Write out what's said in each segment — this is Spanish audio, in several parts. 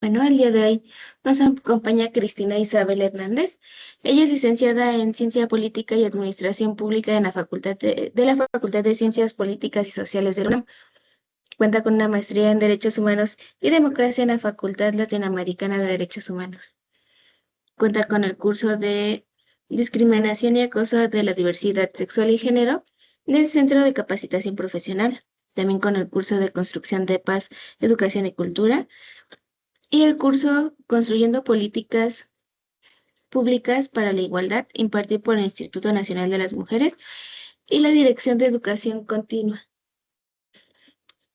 Bueno, el día de hoy nos acompaña Cristina Isabel Hernández. Ella es licenciada en Ciencia Política y Administración Pública en la Facultad de Ciencias Políticas y Sociales de la UNAM. Cuenta con una maestría en Derechos Humanos y Democracia en la Facultad Latinoamericana de Derechos Humanos. Cuenta con el curso de Discriminación y Acoso de la Diversidad Sexual y Género del Centro de Capacitación Profesional. También con el curso de Construcción de Paz, Educación y Cultura y el curso Construyendo Políticas Públicas para la Igualdad, impartido por el Instituto Nacional de las Mujeres y la Dirección de Educación Continua.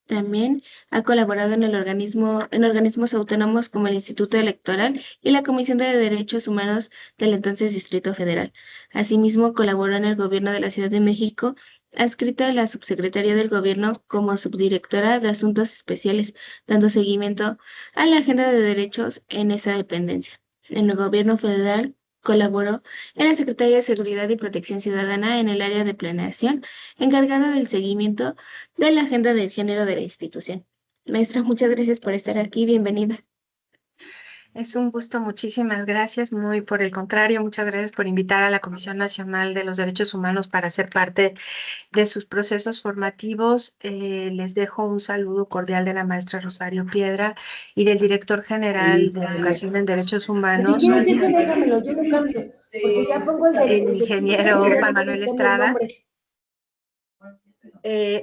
También ha colaborado en organismos autónomos como el Instituto Electoral y la Comisión de Derechos Humanos del entonces Distrito Federal. Asimismo, colaboró en el Gobierno de la Ciudad de México, adscrita a la Subsecretaría del Gobierno como subdirectora de Asuntos Especiales, dando seguimiento a la agenda de derechos en esa dependencia. En el Gobierno federal colaboró en la Secretaría de Seguridad y Protección Ciudadana en el área de planeación, encargada del seguimiento de la agenda del género de la institución. Maestra, muchas gracias por estar aquí. Bienvenida. Es un gusto, muchísimas gracias. Muy por el contrario, muchas gracias por invitar a la Comisión Nacional de los Derechos Humanos para ser parte de sus procesos formativos. Les dejo un saludo cordial de la maestra Rosario Piedra y del director general de Educación en Derechos Humanos, Si quieres irte, déjamelo, yo lo cambio, porque ya pongo el ingeniero Juan Manuel Estrada.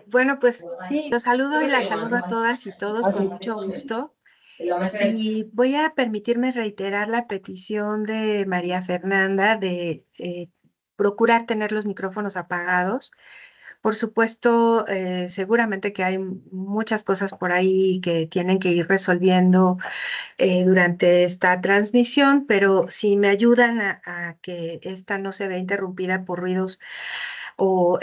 Bueno, pues los saludo y las saludo a todas y todos con mucho gusto. Y voy a permitirme reiterar la petición de María Fernanda de procurar tener los micrófonos apagados. Por supuesto, seguramente que hay muchas cosas por ahí que tienen que ir resolviendo durante esta transmisión, pero si me ayudan a que esta no se vea interrumpida por ruidos o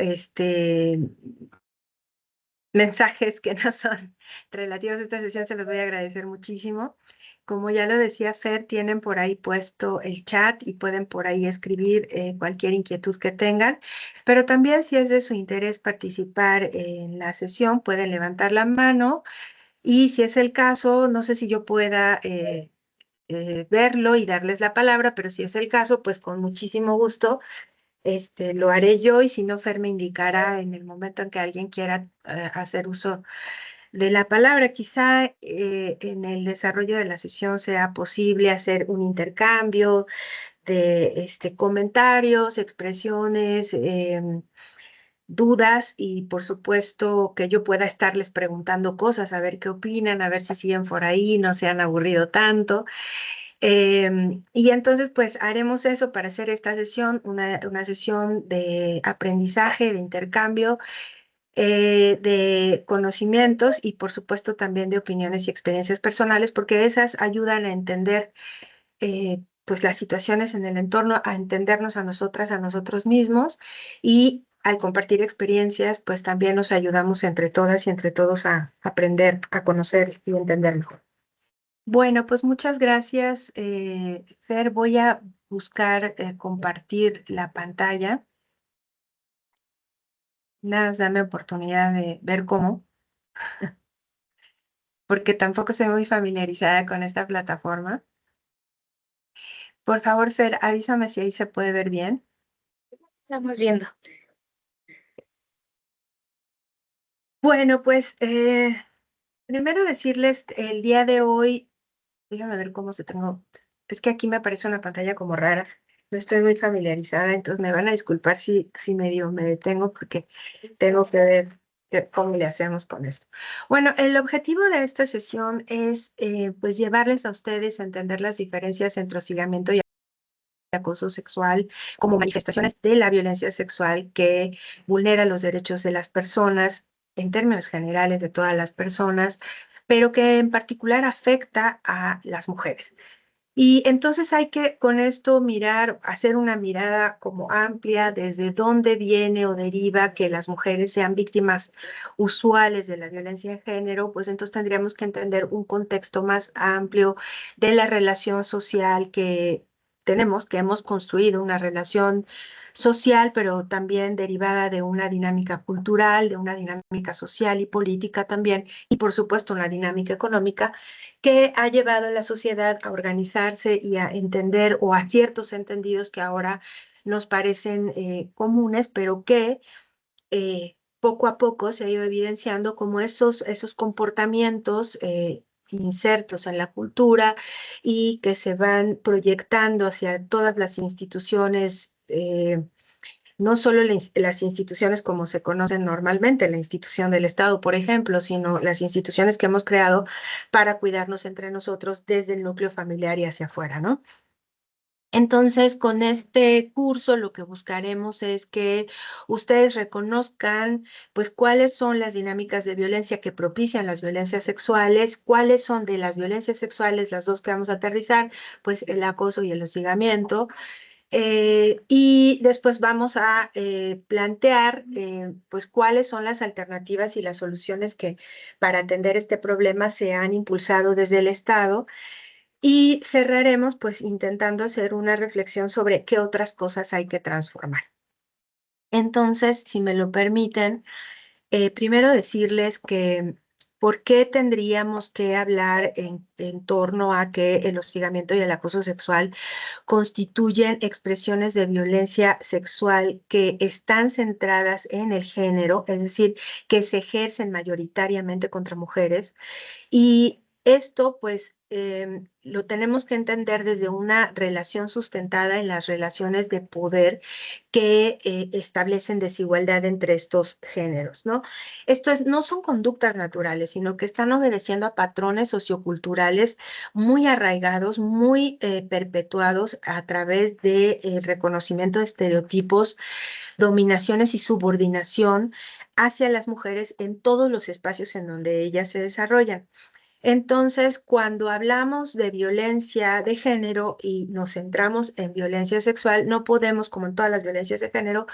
mensajes que no son relativos a esta sesión, se los voy a agradecer muchísimo. Como ya lo decía Fer, tienen por ahí puesto el chat y pueden por ahí escribir cualquier inquietud que tengan, pero también si es de su interés participar en la sesión, pueden levantar la mano y si es el caso, no sé si yo pueda verlo y darles la palabra, pero si es el caso, pues con muchísimo gusto lo haré yo y si no, Fer me indicará en el momento en que alguien quiera hacer uso de la palabra. Quizá en el desarrollo de la sesión sea posible hacer un intercambio de comentarios, expresiones, dudas y por supuesto que yo pueda estarles preguntando cosas, a ver qué opinan, a ver si siguen por ahí, no se han aburrido tanto. Y entonces, pues haremos eso para hacer esta sesión, una sesión de aprendizaje, de intercambio, de conocimientos y por supuesto también de opiniones y experiencias personales, porque esas ayudan a entender pues las situaciones en el entorno, a entendernos a nosotras, a nosotros mismos y al compartir experiencias, pues también nos ayudamos entre todas y entre todos a aprender, a conocer y entender mejor. Bueno, pues muchas gracias, Fer. Voy a buscar compartir la pantalla. Nada, más dame oportunidad de ver cómo, porque tampoco soy muy familiarizada con esta plataforma. Por favor, Fer, avísame si ahí se puede ver bien. Estamos viendo. Bueno, pues primero decirles, el día de hoy, déjame ver cómo se tengo. Es que aquí me aparece una pantalla como rara. No estoy muy familiarizada, entonces me van a disculpar si medio me detengo porque tengo que ver cómo le hacemos con esto. Bueno, el objetivo de esta sesión es pues llevarles a ustedes a entender las diferencias entre hostigamiento y acoso sexual como manifestaciones de la violencia sexual que vulnera los derechos de las personas en términos generales de todas las personas, pero que en particular afecta a las mujeres. Y entonces hay que con esto mirar, hacer una mirada como amplia desde dónde viene o deriva que las mujeres sean víctimas usuales de la violencia de género, pues entonces tendríamos que entender un contexto más amplio de la relación social que tenemos, que hemos construido una relación social, pero también derivada de una dinámica cultural, de una dinámica social y política también, y por supuesto una dinámica económica, que ha llevado a la sociedad a organizarse y a entender o a ciertos entendidos que ahora nos parecen comunes, pero que poco a poco se ha ido evidenciando como esos comportamientos insertos en la cultura y que se van proyectando hacia todas las instituciones, no solo las instituciones como se conocen normalmente, la institución del Estado, por ejemplo, sino las instituciones que hemos creado para cuidarnos entre nosotros desde el núcleo familiar y hacia afuera, ¿no? Entonces, con este curso lo que buscaremos es que ustedes reconozcan, pues, cuáles son las dinámicas de violencia que propician las violencias sexuales, cuáles son de las violencias sexuales, las dos que vamos a aterrizar, pues el acoso y el hostigamiento. Y después vamos a plantear, pues, cuáles son las alternativas y las soluciones que para atender este problema se han impulsado desde el Estado. Y cerraremos pues intentando hacer una reflexión sobre qué otras cosas hay que transformar. Entonces, si me lo permiten, primero decirles que por qué tendríamos que hablar en torno a que el hostigamiento y el acoso sexual constituyen expresiones de violencia sexual que están centradas en el género, es decir, que se ejercen mayoritariamente contra mujeres. Y esto, pues, lo tenemos que entender desde una relación sustentada en las relaciones de poder que establecen desigualdad entre estos géneros, ¿no? No son conductas naturales, sino que están obedeciendo a patrones socioculturales muy arraigados, muy perpetuados a través de reconocimiento de estereotipos, dominaciones y subordinación hacia las mujeres en todos los espacios en donde ellas se desarrollan. Entonces, cuando hablamos de violencia de género y nos centramos en violencia sexual, no podemos, como en todas las violencias de género,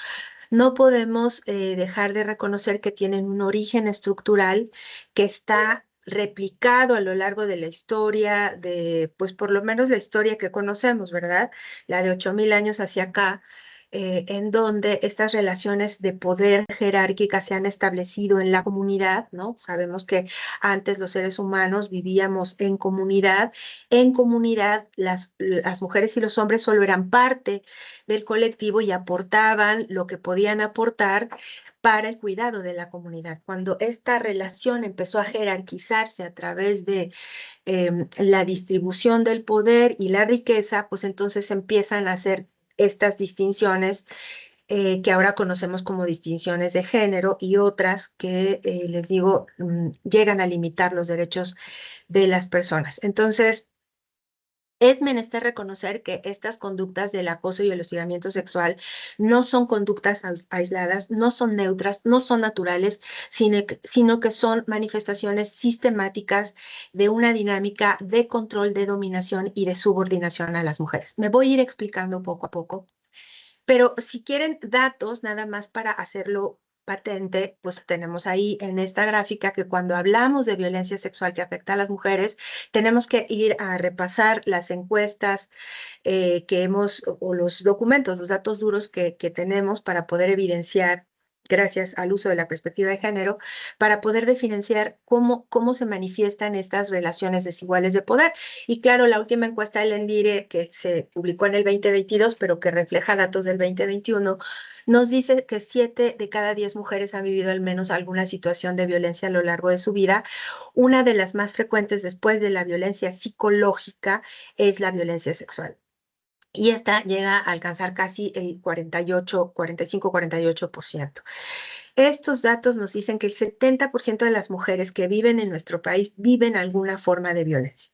no podemos dejar de reconocer que tienen un origen estructural que está replicado a lo largo de la historia, pues por lo menos la historia que conocemos, ¿verdad? La de 8.000 años hacia acá, en donde estas relaciones de poder jerárquicas se han establecido en la comunidad, ¿no? Sabemos que antes los seres humanos vivíamos en comunidad. En comunidad, las mujeres y los hombres solo eran parte del colectivo y aportaban lo que podían aportar para el cuidado de la comunidad. Cuando esta relación empezó a jerarquizarse a través de la distribución del poder y la riqueza, pues entonces empiezan a hacer estas distinciones que ahora conocemos como distinciones de género y otras que, les digo, llegan a limitar los derechos de las personas. Entonces, es menester reconocer que estas conductas del acoso y el hostigamiento sexual no son conductas aisladas, no son neutras, no son naturales, sino que son manifestaciones sistemáticas de una dinámica de control, de dominación y de subordinación a las mujeres. Me voy a ir explicando poco a poco. Pero si quieren datos, nada más para hacerlo patente, pues tenemos ahí en esta gráfica que cuando hablamos de violencia sexual que afecta a las mujeres, tenemos que ir a repasar las encuestas que o los documentos, los datos duros que tenemos para poder evidenciar, gracias al uso de la perspectiva de género, para poder diferenciar cómo se manifiestan estas relaciones desiguales de poder. Y claro, la última encuesta del ENDIRE, que se publicó en el 2022, pero que refleja datos del 2021, nos dice que 7 de cada 10 mujeres han vivido al menos alguna situación de violencia a lo largo de su vida. Una de las más frecuentes después de la violencia psicológica es la violencia sexual. Y esta llega a alcanzar casi el 48, 45, 48%. Estos datos nos dicen que el 70% de las mujeres que viven en nuestro país viven alguna forma de violencia.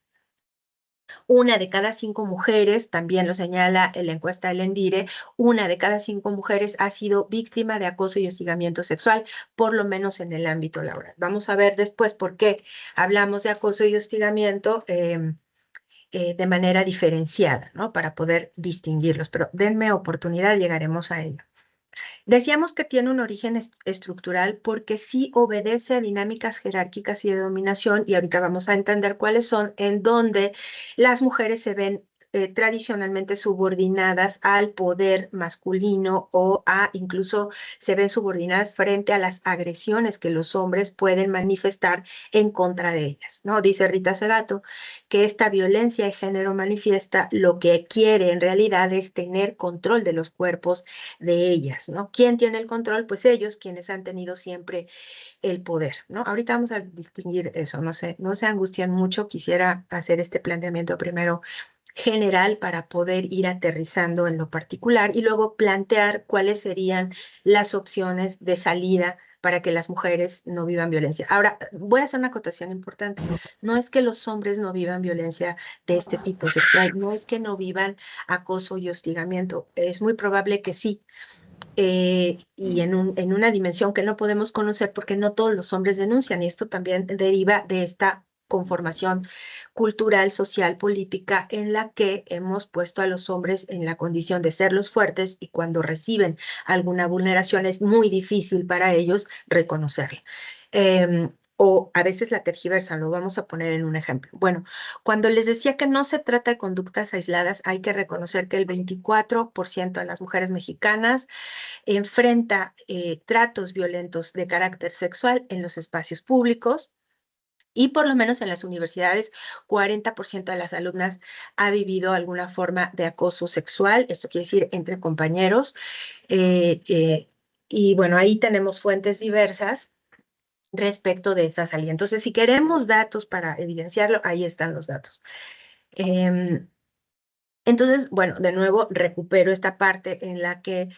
Una de cada 5 mujeres, también lo señala en la encuesta del ENDIRE, una de cada 5 mujeres ha sido víctima de acoso y hostigamiento sexual, por lo menos en el ámbito laboral. Vamos a ver después por qué hablamos de acoso y hostigamiento de manera diferenciada, ¿no? Para poder distinguirlos, pero denme oportunidad, llegaremos a ello. Decíamos que tiene un origen estructural porque sí obedece a dinámicas jerárquicas y de dominación, y ahorita vamos a entender cuáles son, en donde las mujeres se ven tradicionalmente subordinadas al poder masculino o a incluso se ven subordinadas frente a las agresiones que los hombres pueden manifestar en contra de ellas, ¿no? Dice Rita Segato que esta violencia de género manifiesta lo que quiere en realidad es tener control de los cuerpos de ellas, ¿no? ¿Quién tiene el control? Pues ellos, quienes han tenido siempre el poder, ¿no? Ahorita vamos a distinguir eso, no se angustien mucho, quisiera hacer este planteamiento primero general para poder ir aterrizando en lo particular y luego plantear cuáles serían las opciones de salida para que las mujeres no vivan violencia. Ahora, voy a hacer una acotación importante. No es que los hombres no vivan violencia de este tipo sexual, no es que no vivan acoso y hostigamiento. Es muy probable que sí, y en una dimensión que no podemos conocer porque no todos los hombres denuncian. Y esto también deriva de esta conformación cultural, social, política, en la que hemos puesto a los hombres en la condición de ser los fuertes y cuando reciben alguna vulneración es muy difícil para ellos reconocerla. O a veces la tergiversan, lo vamos a poner en un ejemplo. Bueno, cuando les decía que no se trata de conductas aisladas, hay que reconocer que el 24% de las mujeres mexicanas enfrenta tratos violentos de carácter sexual en los espacios públicos. Y por lo menos en las universidades, 40% de las alumnas ha vivido alguna forma de acoso sexual, esto quiere decir entre compañeros. eh, eh, y bueno, ahí tenemos fuentes diversas respecto de esa salida. Entonces, si queremos datos para evidenciarlo, ahí están los datos. Em, entonces, bueno, de nuevo recupero esta parte en la que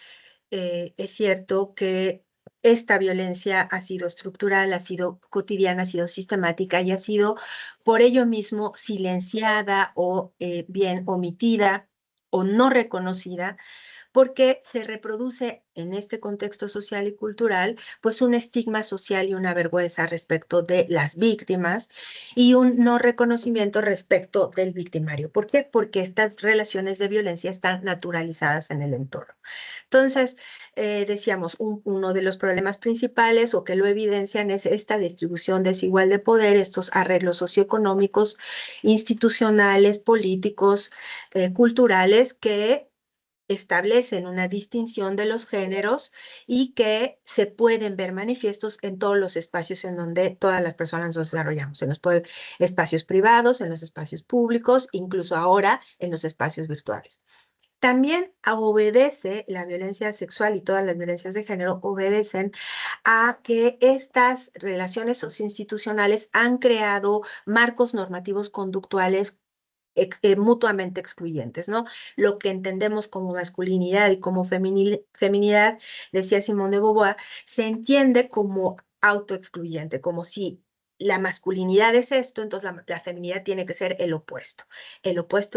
es cierto que esta violencia ha sido estructural, ha sido cotidiana, ha sido sistemática y ha sido por ello mismo silenciada o bien omitida o no reconocida porque se reproduce en este contexto social y cultural, pues un estigma social y una vergüenza respecto de las víctimas y un no reconocimiento respecto del victimario. ¿Por qué? Porque estas relaciones de violencia están naturalizadas en el entorno. Entonces, decíamos, uno de los problemas principales o que lo evidencian es esta distribución desigual de poder, estos arreglos socioeconómicos, institucionales, políticos, culturales que establecen una distinción de los géneros y que se pueden ver manifiestos en todos los espacios en donde todas las personas nos desarrollamos, en los espacios privados, en los espacios públicos, incluso ahora en los espacios virtuales. También obedece la violencia sexual y todas las violencias de género obedecen a que estas relaciones socioinstitucionales han creado marcos normativos conductuales mutuamente excluyentes, ¿no? Lo que entendemos como masculinidad y como feminidad, decía Simone de Beauvoir, se entiende como autoexcluyente, como si la masculinidad es esto, entonces la feminidad tiene que ser el opuesto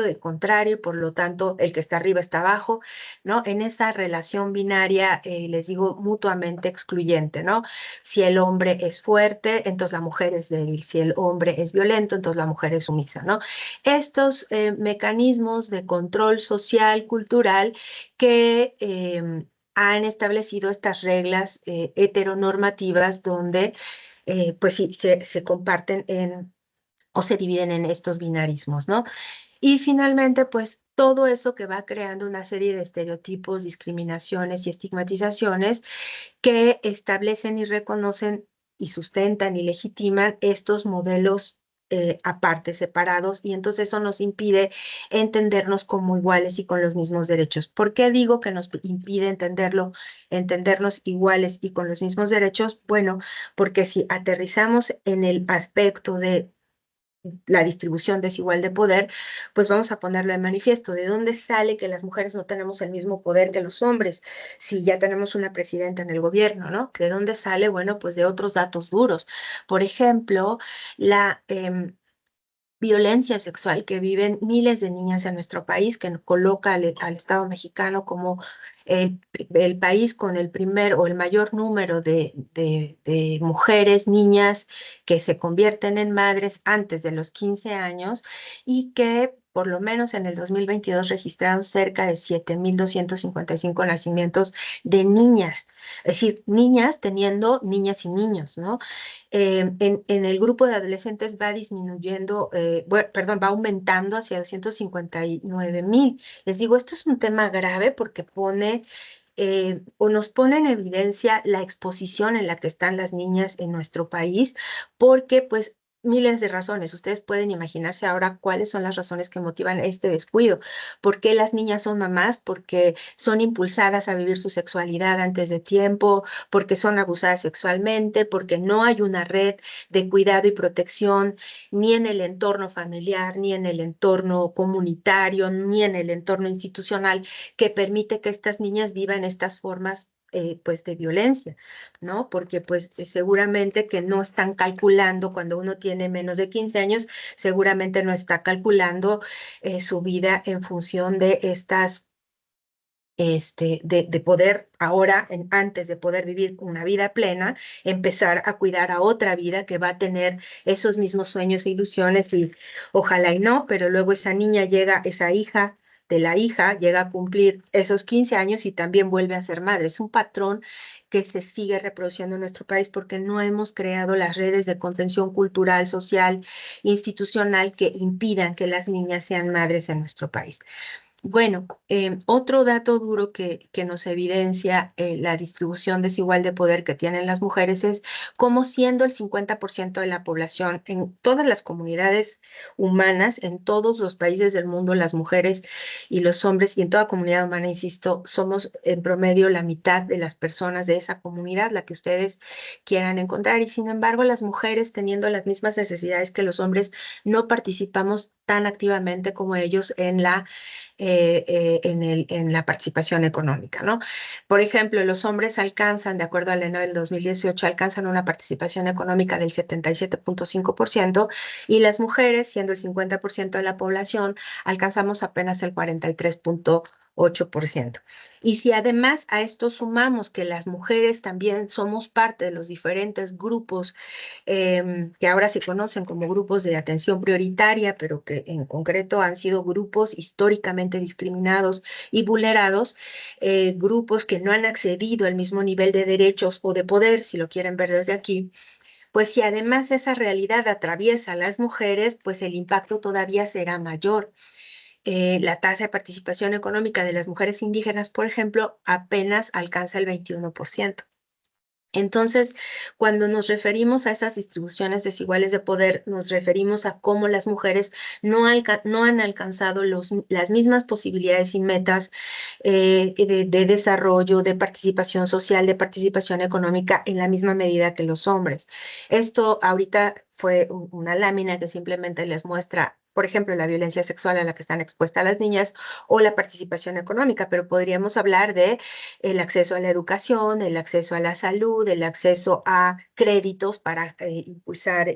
del contrario, y por lo tanto el que está arriba está abajo, ¿no? En esa relación binaria, les digo, mutuamente excluyente, ¿no? Si el hombre es fuerte, entonces la mujer es débil, si el hombre es violento, entonces la mujer es sumisa, ¿no? Estos mecanismos de control social, cultural, que han establecido estas reglas heteronormativas donde, pues sí, se comparten o se dividen en estos binarismos, ¿no? Y finalmente, pues todo eso que va creando una serie de estereotipos, discriminaciones y estigmatizaciones que establecen y reconocen y sustentan y legitiman estos modelos aparte, separados, y entonces eso nos impide entendernos como iguales y con los mismos derechos. ¿Por qué digo que nos impide entendernos iguales y con los mismos derechos? Bueno, porque si aterrizamos en el aspecto de la distribución desigual de poder, pues vamos a ponerlo de manifiesto. ¿De dónde sale que las mujeres no tenemos el mismo poder que los hombres? Si ya tenemos una presidenta en el gobierno, ¿no? ¿De dónde sale? Bueno, pues de otros datos duros. Por ejemplo, la violencia sexual que viven miles de niñas en nuestro país, que coloca al Estado mexicano como el país con el primer o el mayor número de mujeres, niñas que se convierten en madres antes de los 15 años y que por lo menos en el 2022 registraron cerca de 7,255 nacimientos de niñas, es decir, niñas teniendo niñas y niños, ¿no? En el grupo de adolescentes va disminuyendo, perdón, va aumentando hacia 259,000. Les digo, esto es un tema grave porque o nos pone en evidencia la exposición en la que están las niñas en nuestro país, porque pues miles de razones. Ustedes pueden imaginarse ahora cuáles son las razones que motivan este descuido. ¿Por qué las niñas son mamás? Porque son impulsadas a vivir su sexualidad antes de tiempo, porque son abusadas sexualmente, porque no hay una red de cuidado y protección ni en el entorno familiar, ni en el entorno comunitario, ni en el entorno institucional que permite que estas niñas vivan estas formas pues de violencia, ¿no? Porque pues seguramente que no están calculando cuando uno tiene menos de 15 años, seguramente no está calculando su vida en función de estas de poder ahora, antes de poder vivir una vida plena, empezar a cuidar a otra vida que va a tener esos mismos sueños e ilusiones y ojalá y no, pero luego esa niña llega, esa hija de la hija llega a cumplir esos 15 años y también vuelve a ser madre. Es un patrón que se sigue reproduciendo en nuestro país porque no hemos creado las redes de contención cultural, social, institucional que impidan que las niñas sean madres en nuestro país. Bueno, otro dato duro que nos evidencia la distribución desigual de poder que tienen las mujeres es cómo siendo el 50% de la población en todas las comunidades humanas, en todos los países del mundo, las mujeres y los hombres, y en toda comunidad humana, insisto, somos en promedio la mitad de las personas de esa comunidad, la que ustedes quieran encontrar, y sin embargo las mujeres teniendo las mismas necesidades que los hombres, no participamos tan activamente como ellos en en la participación económica, ¿no? Por ejemplo, los hombres alcanzan, de acuerdo al ENO del 2018, alcanzan una participación económica del 77,5% y las mujeres, siendo el 50% de la población, alcanzamos apenas el 43,8%. Y si además a esto sumamos que las mujeres también somos parte de los diferentes grupos que ahora se conocen como grupos de atención prioritaria, pero que en concreto han sido grupos históricamente discriminados y vulnerados, grupos que no han accedido al mismo nivel de derechos o de poder, si lo quieren ver desde aquí. Pues si además esa realidad atraviesa a las mujeres, pues el impacto todavía será mayor. La tasa de participación económica de las mujeres indígenas, por ejemplo, apenas alcanza el 21%. Entonces, cuando nos referimos a esas distribuciones desiguales de poder, nos referimos a cómo las mujeres no han alcanzado las mismas posibilidades y metas de desarrollo, de participación social, de participación económica en la misma medida que los hombres. Esto ahorita fue una lámina que simplemente les muestra, por ejemplo, la violencia sexual a la que están expuestas las niñas o la participación económica, pero podríamos hablar de el acceso a la educación, el acceso a la salud, el acceso a créditos para impulsar,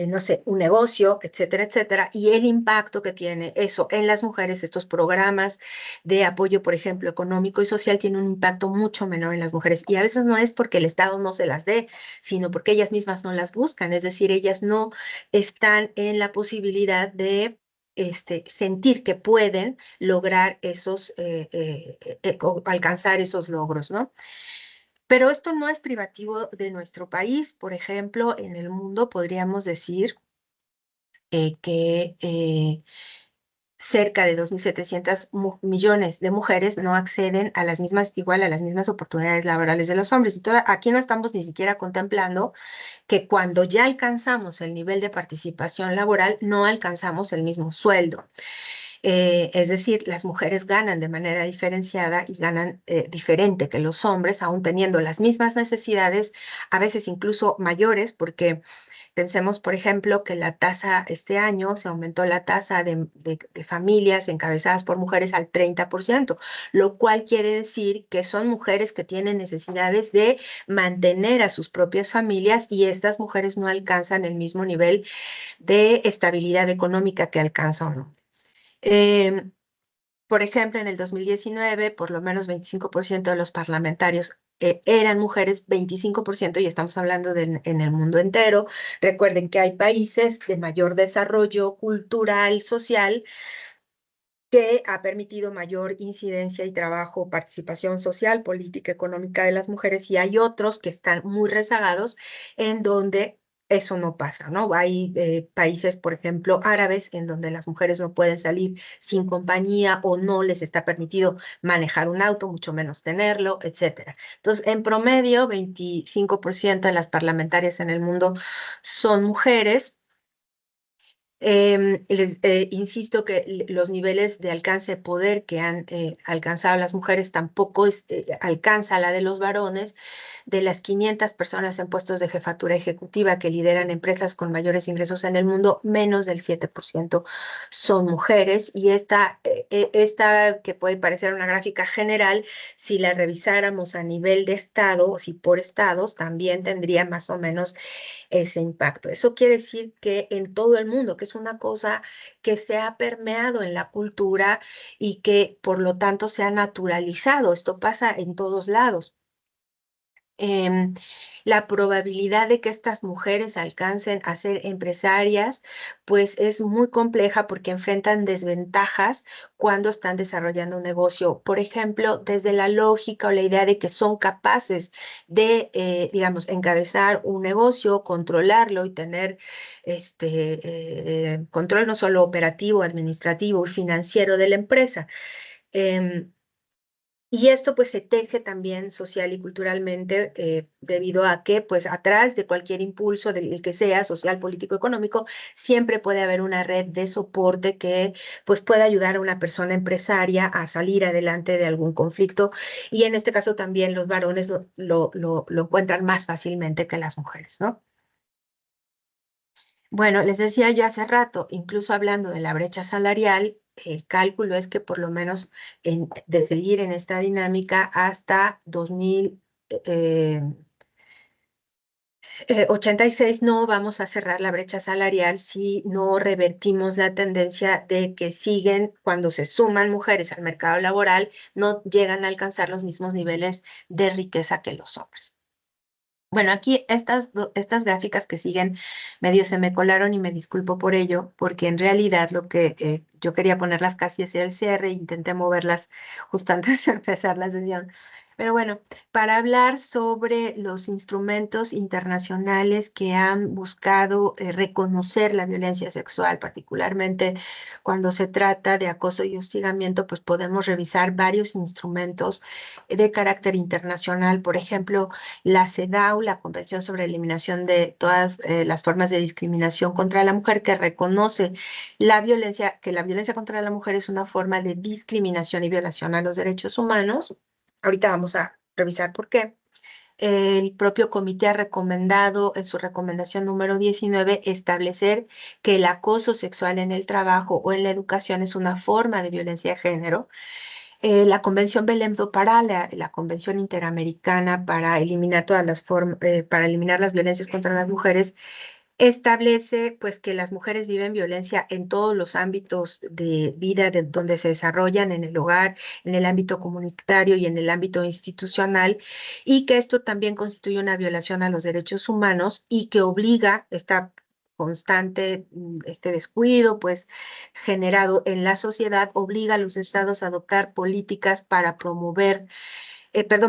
no sé, un negocio, etcétera, etcétera, y el impacto que tiene eso en las mujeres, estos programas de apoyo, por ejemplo, económico y social, tienen un impacto mucho menor en las mujeres. Y a veces no es porque el Estado no se las dé, sino porque ellas mismas no las buscan, es decir, ellas no están en la posibilidad de sentir que pueden lograr alcanzar esos logros, ¿no? Pero esto no es privativo de nuestro país. Por ejemplo, en el mundo podríamos decir que cerca de 2.700 millones de mujeres no acceden a las mismas, igual a las mismas oportunidades laborales de los hombres. Y aquí no estamos ni siquiera contemplando que cuando ya alcanzamos el nivel de participación laboral, no alcanzamos el mismo sueldo. Es decir, las mujeres ganan de manera diferenciada y ganan diferente que los hombres, aún teniendo las mismas necesidades, a veces incluso mayores, porque pensemos, por ejemplo, que la tasa este año se aumentó la tasa de familias encabezadas por mujeres al 30%, lo cual quiere decir que son mujeres que tienen necesidades de mantener a sus propias familias y estas mujeres no alcanzan el mismo nivel de estabilidad económica que alcanza un hombre. Por ejemplo, en el 2019, por lo menos 25% de los parlamentarios eran mujeres 25% y estamos hablando en el mundo entero. Recuerden que hay países de mayor desarrollo cultural, social, que ha permitido mayor incidencia y trabajo, participación social, política, económica de las mujeres, y hay otros que están muy rezagados en donde eso no pasa, ¿no? Hay países, por ejemplo, árabes, en donde las mujeres no pueden salir sin compañía o no les está permitido manejar un auto, mucho menos tenerlo, etcétera. Entonces, en promedio, 25% de las parlamentarias en el mundo son mujeres. Insisto que los niveles de alcance de poder que han alcanzado las mujeres tampoco alcanza la de los varones. De las 500 personas en puestos de jefatura ejecutiva que lideran empresas con mayores ingresos en el mundo, menos del 7% son mujeres. Y esta que puede parecer una gráfica general, si la revisáramos a nivel de estado o si por estados, también tendría más o menos ese impacto. Eso quiere decir que en todo el mundo, que es una cosa que se ha permeado en la cultura y que por lo tanto se ha naturalizado. Esto pasa en todos lados. Em, la probabilidad de que estas mujeres alcancen a ser empresarias, pues es muy compleja porque enfrentan desventajas cuando están desarrollando un negocio. Por ejemplo, desde la lógica o la idea de que son capaces de, digamos, encabezar un negocio, controlarlo y tener control no solo operativo, administrativo y financiero de la empresa. Em, y esto pues se teje también social y culturalmente debido a que pues atrás de cualquier impulso del que sea social, político, económico, siempre puede haber una red de soporte que pues pueda ayudar a una persona empresaria a salir adelante de algún conflicto. Y en este caso también los varones lo encuentran más fácilmente que las mujeres, ¿no? Bueno, les decía yo hace rato, incluso hablando de la brecha salarial, el cálculo es que por lo menos de seguir en esta dinámica hasta 2086 no vamos a cerrar la brecha salarial si no revertimos la tendencia de que siguen, cuando se suman mujeres al mercado laboral, no llegan a alcanzar los mismos niveles de riqueza que los hombres. Bueno, aquí estas gráficas que siguen medio se me colaron y me disculpo por ello, porque en realidad lo que yo quería ponerlas casi hacia el cierre, intenté moverlas justo antes de empezar la sesión. Pero bueno, para hablar sobre los instrumentos internacionales que han buscado reconocer la violencia sexual, particularmente cuando se trata de acoso y hostigamiento, pues podemos revisar varios instrumentos de carácter internacional. Por ejemplo, la CEDAW, la Convención sobre la Eliminación de todas las formas de discriminación contra la mujer, que reconoce que la violencia contra la mujer es una forma de discriminación y violación a los derechos humanos. Ahorita vamos a revisar por qué. El propio comité ha recomendado en su recomendación número 19 establecer que el acoso sexual en el trabajo o en la educación es una forma de violencia de género. La Convención Belém do Pará, la Convención Interamericana para eliminar para eliminar las violencias contra las mujeres, establece pues que las mujeres viven violencia en todos los ámbitos de vida de donde se desarrollan, en el hogar, en el ámbito comunitario y en el ámbito institucional, y que esto también constituye una violación a los derechos humanos y que obliga esta constante, este descuido pues generado en la sociedad, obliga a los estados a adoptar políticas para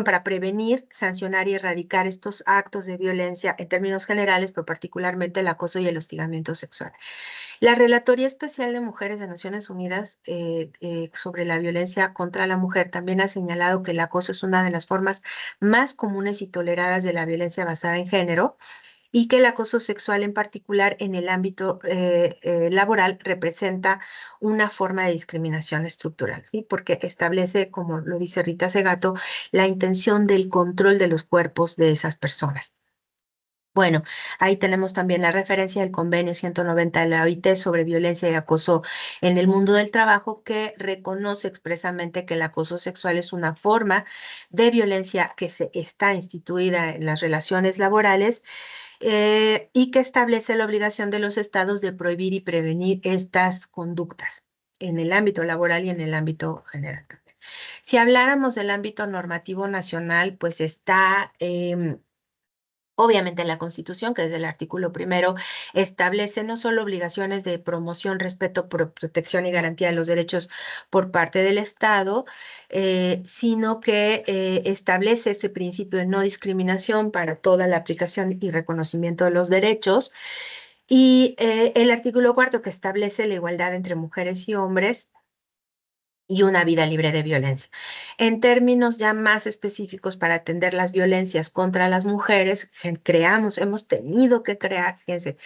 para prevenir, sancionar y erradicar estos actos de violencia en términos generales, pero particularmente el acoso y el hostigamiento sexual. La Relatoría Especial de Mujeres de Naciones Unidas sobre la violencia contra la mujer también ha señalado que el acoso es una de las formas más comunes y toleradas de la violencia basada en género, y que el acoso sexual en particular en el ámbito laboral representa una forma de discriminación estructural, ¿sí? Porque establece, como lo dice Rita Segato, la intención del control de los cuerpos de esas personas. Bueno, ahí tenemos también la referencia del convenio 190 de la OIT sobre violencia y acoso en el mundo del trabajo, que reconoce expresamente que el acoso sexual es una forma de violencia que está instituida en las relaciones laborales, y que establece la obligación de los estados de prohibir y prevenir estas conductas en el ámbito laboral y en el ámbito general también. Si habláramos del ámbito normativo nacional, pues está obviamente la Constitución, que desde el artículo primero establece no solo obligaciones de promoción, respeto, protección y garantía de los derechos por parte del Estado, sino que establece ese principio de no discriminación para toda la aplicación y reconocimiento de los derechos. Y el artículo cuarto, que establece la igualdad entre mujeres y hombres y una vida libre de violencia. En términos ya más específicos para atender las violencias contra las mujeres, hemos tenido que crear, fíjense,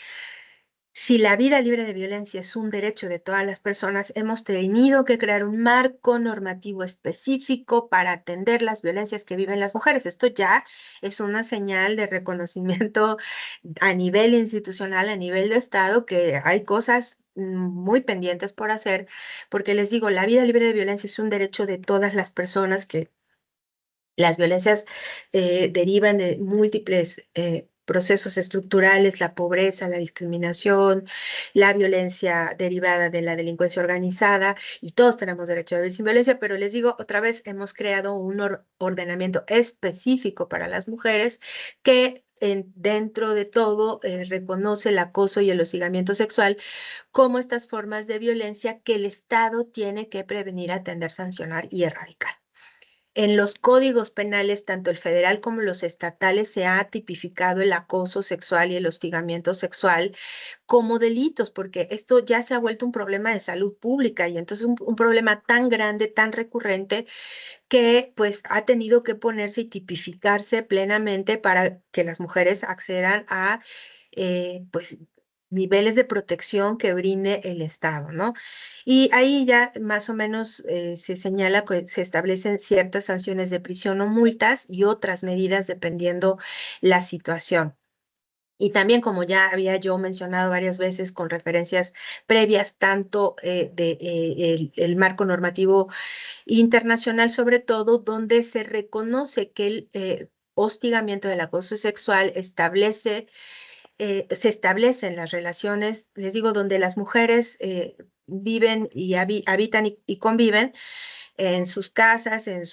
si la vida libre de violencia es un derecho de todas las personas, hemos tenido que crear un marco normativo específico para atender las violencias que viven las mujeres. Esto ya es una señal de reconocimiento a nivel institucional, a nivel de Estado, que hay cosas muy pendientes por hacer, porque les digo, la vida libre de violencia es un derecho de todas las personas. Que las violencias derivan de múltiples procesos estructurales: la pobreza, la discriminación, la violencia derivada de la delincuencia organizada, y todos tenemos derecho a vivir sin violencia, pero les digo otra vez, hemos creado un ordenamiento específico para las mujeres que dentro de todo reconoce el acoso y el hostigamiento sexual como estas formas de violencia que el Estado tiene que prevenir, atender, sancionar y erradicar. En los códigos penales, tanto el federal como los estatales, se ha tipificado el acoso sexual y el hostigamiento sexual como delitos, porque esto ya se ha vuelto un problema de salud pública, y entonces un problema tan grande, tan recurrente, que pues ha tenido que ponerse y tipificarse plenamente para que las mujeres accedan a pues niveles de protección que brinde el Estado, ¿no? Y ahí ya más o menos se señala que se establecen ciertas sanciones de prisión o multas y otras medidas dependiendo la situación. Y también, como ya había yo mencionado varias veces con referencias previas, tanto el marco normativo internacional, sobre todo, donde se reconoce que el hostigamiento del acoso sexual se establecen las relaciones, les digo, donde las mujeres viven y habitan y conviven en sus casas, en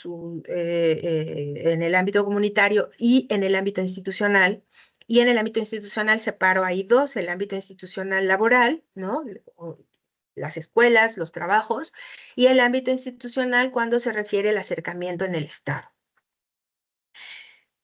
el ámbito comunitario y en el ámbito institucional. Y en el ámbito institucional separo ahí dos: el ámbito institucional laboral, ¿no? Las escuelas, los trabajos, y el ámbito institucional cuando se refiere al acercamiento en el Estado.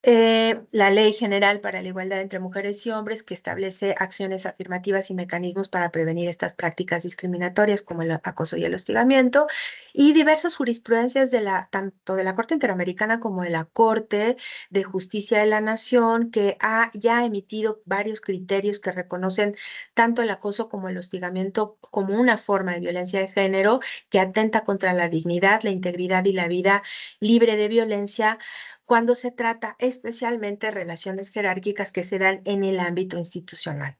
La Ley General para la Igualdad entre Mujeres y Hombres, que establece acciones afirmativas y mecanismos para prevenir estas prácticas discriminatorias como el acoso y el hostigamiento, y diversas jurisprudencias tanto de la Corte Interamericana como de la Corte de Justicia de la Nación, que ha ya emitido varios criterios que reconocen tanto el acoso como el hostigamiento como una forma de violencia de género que atenta contra la dignidad, la integridad y la vida libre de violencia, cuando se trata especialmente de relaciones jerárquicas que se dan en el ámbito institucional.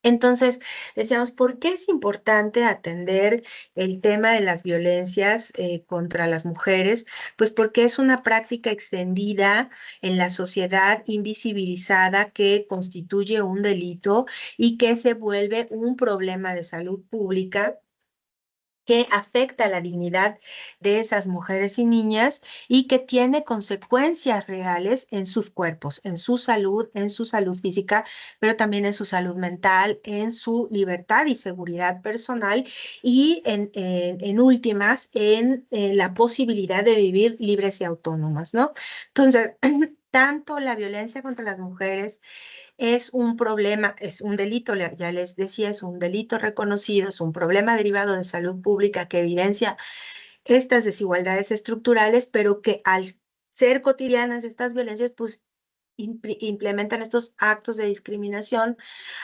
Entonces, decíamos, ¿por qué es importante atender el tema de las violencias contra las mujeres? Pues porque es una práctica extendida en la sociedad, invisibilizada, que constituye un delito y que se vuelve un problema de salud pública que afecta la dignidad de esas mujeres y niñas, y que tiene consecuencias reales en sus cuerpos, en su salud física, pero también en su salud mental, en su libertad y seguridad personal, y en últimas, en la posibilidad de vivir libres y autónomas, ¿no? Entonces, tanto la violencia contra las mujeres es un problema, es un delito, ya les decía, es un delito reconocido, es un problema derivado de salud pública que evidencia estas desigualdades estructurales, pero que al ser cotidianas estas violencias, pues implementan estos actos de discriminación,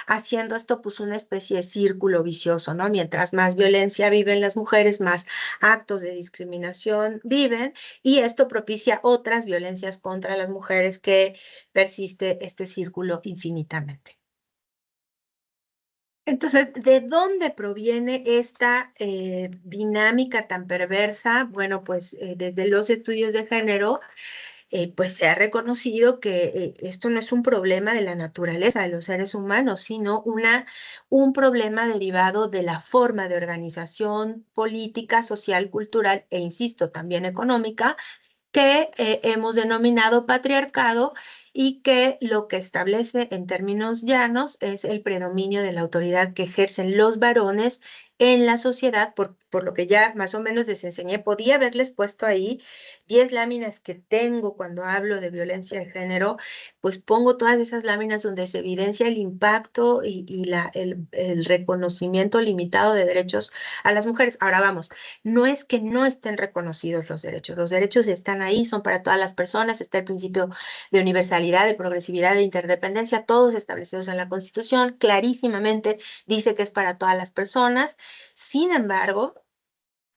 haciendo esto pues una especie de círculo vicioso, ¿no? Mientras más violencia viven las mujeres, más actos de discriminación viven, y esto propicia otras violencias contra las mujeres, que persiste este círculo infinitamente. Entonces, ¿de dónde proviene esta dinámica tan perversa? Bueno, pues desde los estudios de género pues se ha reconocido que esto no es un problema de la naturaleza de los seres humanos, sino un problema derivado de la forma de organización política, social, cultural e, insisto, también económica que hemos denominado patriarcado y que lo que establece en términos llanos es el predominio de la autoridad que ejercen los varones en la sociedad, por lo que ya más o menos les enseñé. Podía haberles puesto ahí 10 láminas que tengo cuando hablo de violencia de género, pues pongo todas esas láminas donde se evidencia el impacto y el reconocimiento limitado de derechos a las mujeres. Ahora vamos, no es que no estén reconocidos los derechos están ahí, son para todas las personas, está el principio de universalidad, de progresividad, de interdependencia, todos establecidos en la Constitución, clarísimamente dice que es para todas las personas. Sin embargo,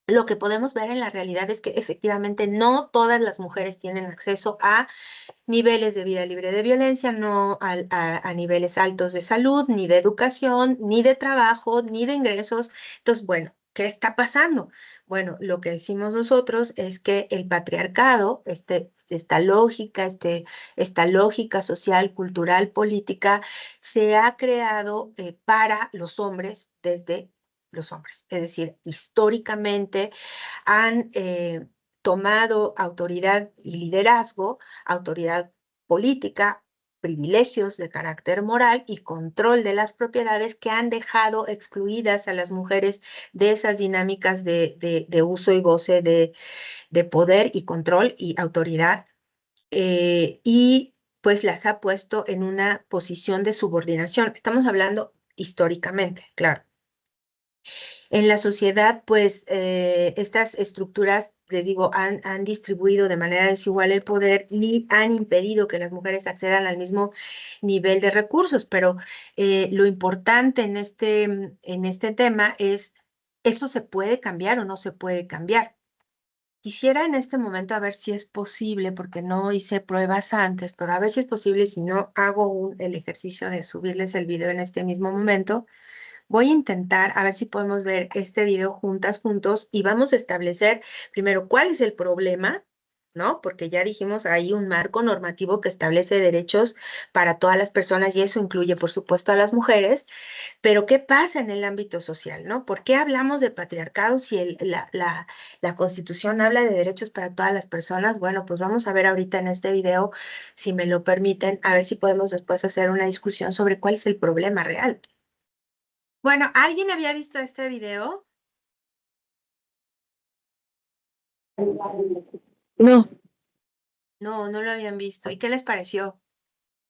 lo que podemos ver en la realidad es que efectivamente no todas las mujeres tienen acceso a niveles de vida libre de violencia, no a niveles altos de salud, ni de educación, ni de trabajo, ni de ingresos. Entonces, bueno, ¿qué está pasando? Bueno, lo que decimos nosotros es que el patriarcado, esta lógica social, cultural, política, se ha creado para los hombres desde los hombres. Es decir, históricamente han tomado autoridad y liderazgo, autoridad política, privilegios de carácter moral y control de las propiedades que han dejado excluidas a las mujeres de esas dinámicas de uso y goce de poder y control y autoridad, y pues las ha puesto en una posición de subordinación. Estamos hablando históricamente, claro. En la sociedad, pues estas estructuras, les digo, han distribuido de manera desigual el poder y han impedido que las mujeres accedan al mismo nivel de recursos. Pero lo importante en este tema es, ¿esto se puede cambiar o no se puede cambiar? Quisiera en este momento a ver si es posible, porque no hice pruebas antes, pero a ver si es posible, si no hago el ejercicio de subirles el video en este mismo momento. Voy a intentar a ver si podemos ver este video juntos, y vamos a establecer primero cuál es el problema, ¿no? Porque ya dijimos, hay un marco normativo que establece derechos para todas las personas y eso incluye, por supuesto, a las mujeres, pero ¿qué pasa en el ámbito social, ¿no? ¿Por qué hablamos de patriarcado si la Constitución habla de derechos para todas las personas? Bueno, pues vamos a ver ahorita en este video, si me lo permiten, a ver si podemos después hacer una discusión sobre cuál es el problema real. Bueno, ¿alguien había visto este video? No. No, no lo habían visto. ¿Y qué les pareció?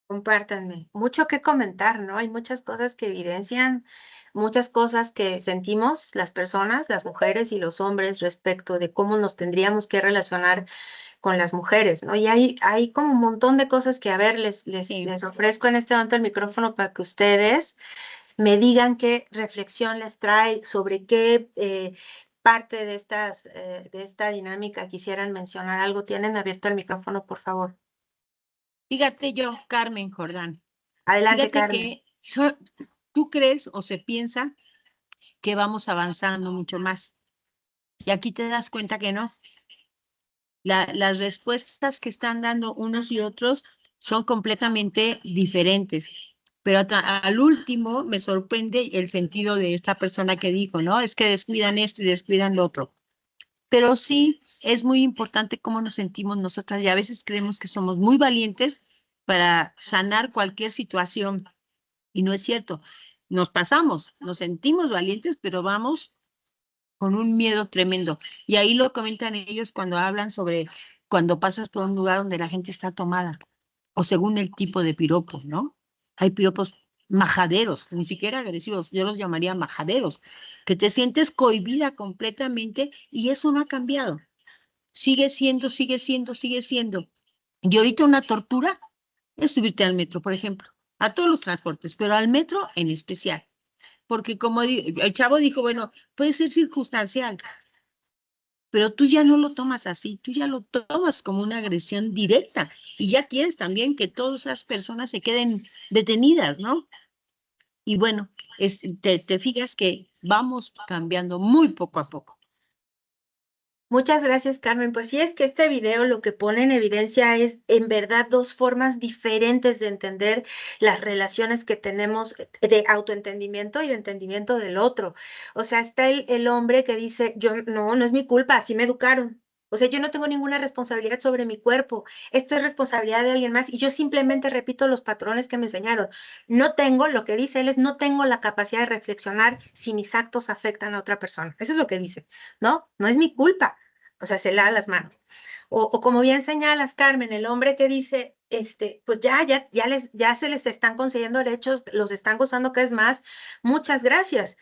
Compártanme. Mucho que comentar, ¿no? Hay muchas cosas que evidencian, muchas cosas que sentimos las personas, las mujeres y los hombres respecto de cómo nos tendríamos que relacionar con las mujeres, ¿no? Y hay como un montón de cosas que, a ver, Sí. les ofrezco en este momento el micrófono para que ustedes me digan qué reflexión les trae, sobre qué parte de de esta dinámica quisieran mencionar algo. Tienen abierto el micrófono, por favor. Fíjate yo, Carmen Jordán, Adelante, fíjate Carmen. que tú crees o se piensa que vamos avanzando mucho más. Y aquí te das cuenta que no. Las respuestas que están dando unos y otros son completamente diferentes. Pero al último me sorprende el sentido de esta persona que dijo, ¿no? Es que descuidan esto y descuidan lo otro. Pero sí es muy importante cómo nos sentimos nosotras y a veces creemos que somos muy valientes para sanar cualquier situación y no es cierto. Nos pasamos, nos sentimos valientes, pero vamos con un miedo tremendo. Y ahí lo comentan ellos cuando hablan sobre cuando pasas por un lugar donde la gente está tomada o según el tipo de piropo, ¿no? Hay piropos majaderos, ni siquiera agresivos, yo los llamaría majaderos, que te sientes cohibida completamente y eso no ha cambiado. Sigue siendo, sigue siendo, sigue siendo. Y ahorita una tortura es subirte al metro, por ejemplo, a todos los transportes, pero al metro en especial. Porque como el chavo dijo, bueno, puede ser circunstancial, pero tú ya no lo tomas así, tú ya lo tomas como una agresión directa y ya quieres también que todas esas personas se queden detenidas, ¿no? Y bueno, te fijas que vamos cambiando muy poco a poco. Muchas gracias, Carmen. Pues sí, es que este video lo que pone en evidencia es en verdad dos formas diferentes de entender las relaciones que tenemos de autoentendimiento y de entendimiento del otro. O sea, está el hombre que dice, yo no es mi culpa, así me educaron. O sea, yo no tengo ninguna responsabilidad sobre mi cuerpo. Esto es responsabilidad de alguien más y yo simplemente repito los patrones que me enseñaron. No tengo, lo que dice él es, no tengo la capacidad de reflexionar si mis actos afectan a otra persona. Eso es lo que dice, ¿no? No es mi culpa. O sea, se lava las manos. O como bien señalas, Carmen, el hombre que dice, pues ya se les están concediendo derechos, los están gozando que es más, muchas gracias,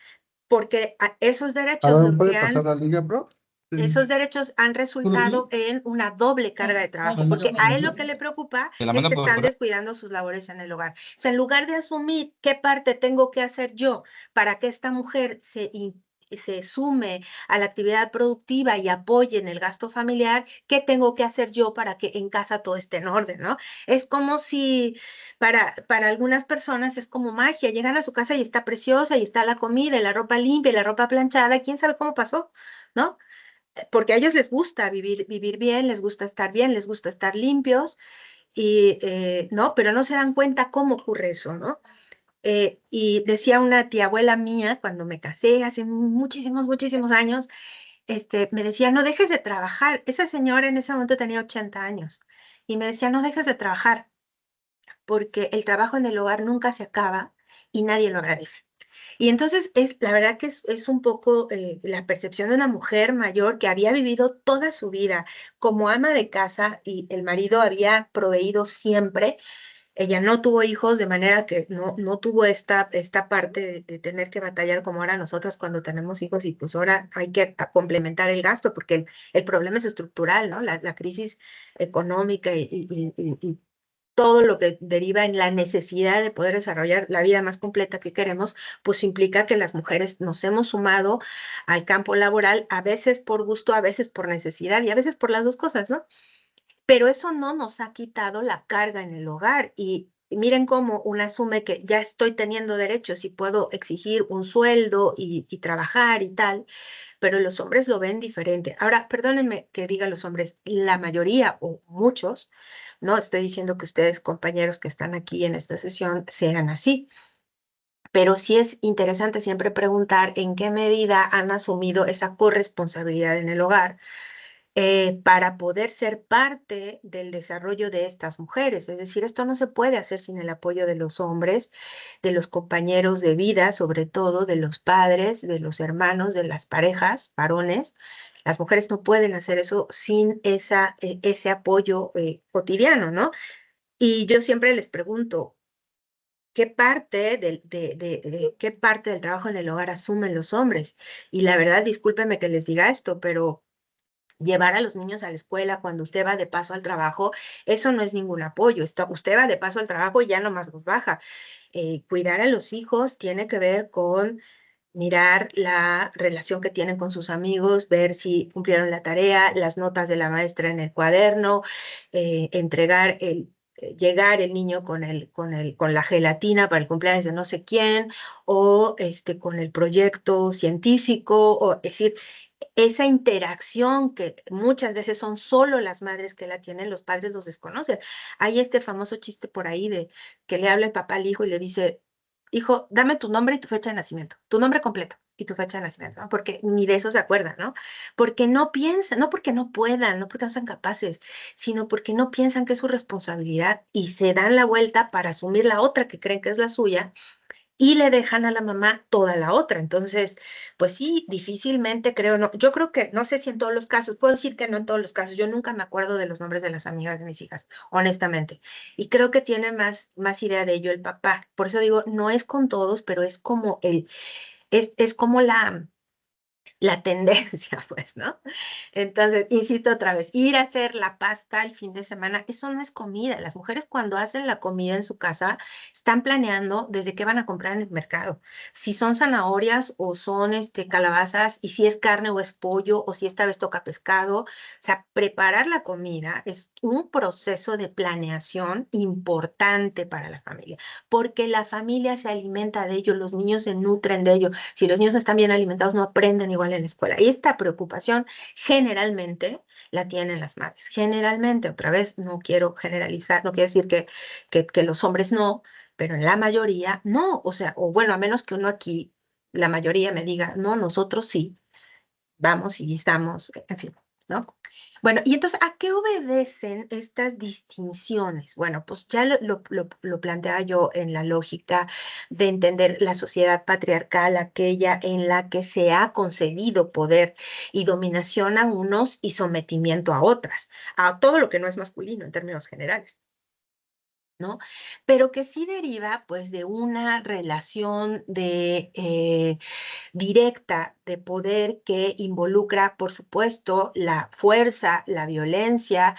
porque esos A derechos ver, lo ¿puede que pasar han, la liga, bro? Sí. esos derechos han resultado en una doble carga de trabajo, porque a él lo que le preocupa Te la es mando que por están correo. descuidando sus labores en el hogar. O sea, en lugar de asumir qué parte tengo que hacer yo para que esta mujer se sume a la actividad productiva y apoye en el gasto familiar, ¿qué tengo que hacer yo para que en casa todo esté en orden, ¿no? Es como si para algunas personas es como magia, llegan a su casa y está preciosa y está la comida y la ropa limpia y la ropa planchada, ¿quién sabe cómo pasó? ¿No? Porque a ellos les gusta vivir bien, les gusta estar bien, les gusta estar limpios, y no, pero no se dan cuenta cómo ocurre eso, ¿no? Y decía una tía abuela mía, cuando me casé hace muchísimos años, me decía, no dejes de trabajar. Esa señora en ese momento tenía 80 años y me decía, no dejes de trabajar, porque el trabajo en el hogar nunca se acaba y nadie lo agradece. Y entonces la verdad que es un poco la percepción de una mujer mayor que había vivido toda su vida como ama de casa y el marido había proveído siempre. Ella no tuvo hijos, de manera que no tuvo esta parte de tener que batallar como ahora nosotros cuando tenemos hijos y pues ahora hay que complementar el gasto porque el problema es estructural, ¿no? La crisis económica y todo lo que deriva en la necesidad de poder desarrollar la vida más completa que queremos, pues implica que las mujeres nos hemos sumado al campo laboral, a veces por gusto, a veces por necesidad y a veces por las dos cosas, ¿no? Pero eso no nos ha quitado la carga en el hogar y miren cómo una asume que ya estoy teniendo derechos y puedo exigir un sueldo y trabajar y tal, pero los hombres lo ven diferente. Ahora, perdónenme que diga los hombres, la mayoría o muchos, no estoy diciendo que ustedes, compañeros que están aquí en esta sesión, sean así, pero sí es interesante siempre preguntar en qué medida han asumido esa corresponsabilidad en el hogar para poder ser parte del desarrollo de estas mujeres. Es decir, esto no se puede hacer sin el apoyo de los hombres, de los compañeros de vida, sobre todo de los padres, de los hermanos, de las parejas, varones. Las mujeres no pueden hacer eso sin ese apoyo cotidiano, ¿no? Y yo siempre les pregunto, ¿qué parte del trabajo en el hogar asumen los hombres? Y la verdad, discúlpenme que les diga esto, pero llevar a los niños a la escuela cuando usted va de paso al trabajo, eso no es ningún apoyo. Usted va de paso al trabajo y ya nomás los baja. Cuidar a los hijos tiene que ver con mirar la relación que tienen con sus amigos, ver si cumplieron la tarea, las notas de la maestra en el cuaderno, llegar el niño con la gelatina para el cumpleaños de no sé quién, o con el proyecto científico, o es decir, esa interacción que muchas veces son solo las madres que la tienen, los padres los desconocen. Hay este famoso chiste por ahí de que le habla el papá al hijo y le dice, hijo, dame tu nombre y tu fecha de nacimiento, tu nombre completo y tu fecha de nacimiento, ¿no? Porque ni de eso se acuerdan, ¿no? Porque no piensan, no porque no puedan, no porque no sean capaces, sino porque no piensan que es su responsabilidad y se dan la vuelta para asumir la otra que creen que es la suya y le dejan a la mamá toda la otra. Entonces, pues sí, difícilmente creo, no, yo creo que, no sé si en todos los casos, puedo decir que no en todos los casos, yo nunca me acuerdo de los nombres de las amigas de mis hijas, honestamente, y creo que tiene más idea de ello el papá. Por eso digo, no es con todos, pero es como es como la tendencia, pues, ¿no? Entonces, insisto otra vez, ir a hacer la pasta el fin de semana, eso no es comida. Las mujeres cuando hacen la comida en su casa, están planeando desde qué van a comprar en el mercado. Si son zanahorias o son calabazas, y si es carne o es pollo, o si esta vez toca pescado. O sea, preparar la comida es un proceso de planeación importante para la familia, porque la familia se alimenta de ello, los niños se nutren de ello. Si los niños están bien alimentados, no aprenden igual igual en la escuela. Y esta preocupación generalmente la tienen las madres. Generalmente, otra vez, no quiero generalizar, no quiero decir que los hombres no, pero en la mayoría no. O sea, o bueno, a menos que uno aquí, la mayoría me diga, no, nosotros sí, vamos y estamos, en fin, ¿no? Bueno, y entonces, ¿a qué obedecen estas distinciones? Bueno, pues ya lo planteaba yo en la lógica de entender la sociedad patriarcal, aquella en la que se ha concebido poder y dominación a unos y sometimiento a otras, a todo lo que no es masculino en términos generales. ¿No? Pero que sí deriva pues de una relación directa de poder que involucra, por supuesto, la fuerza, la violencia,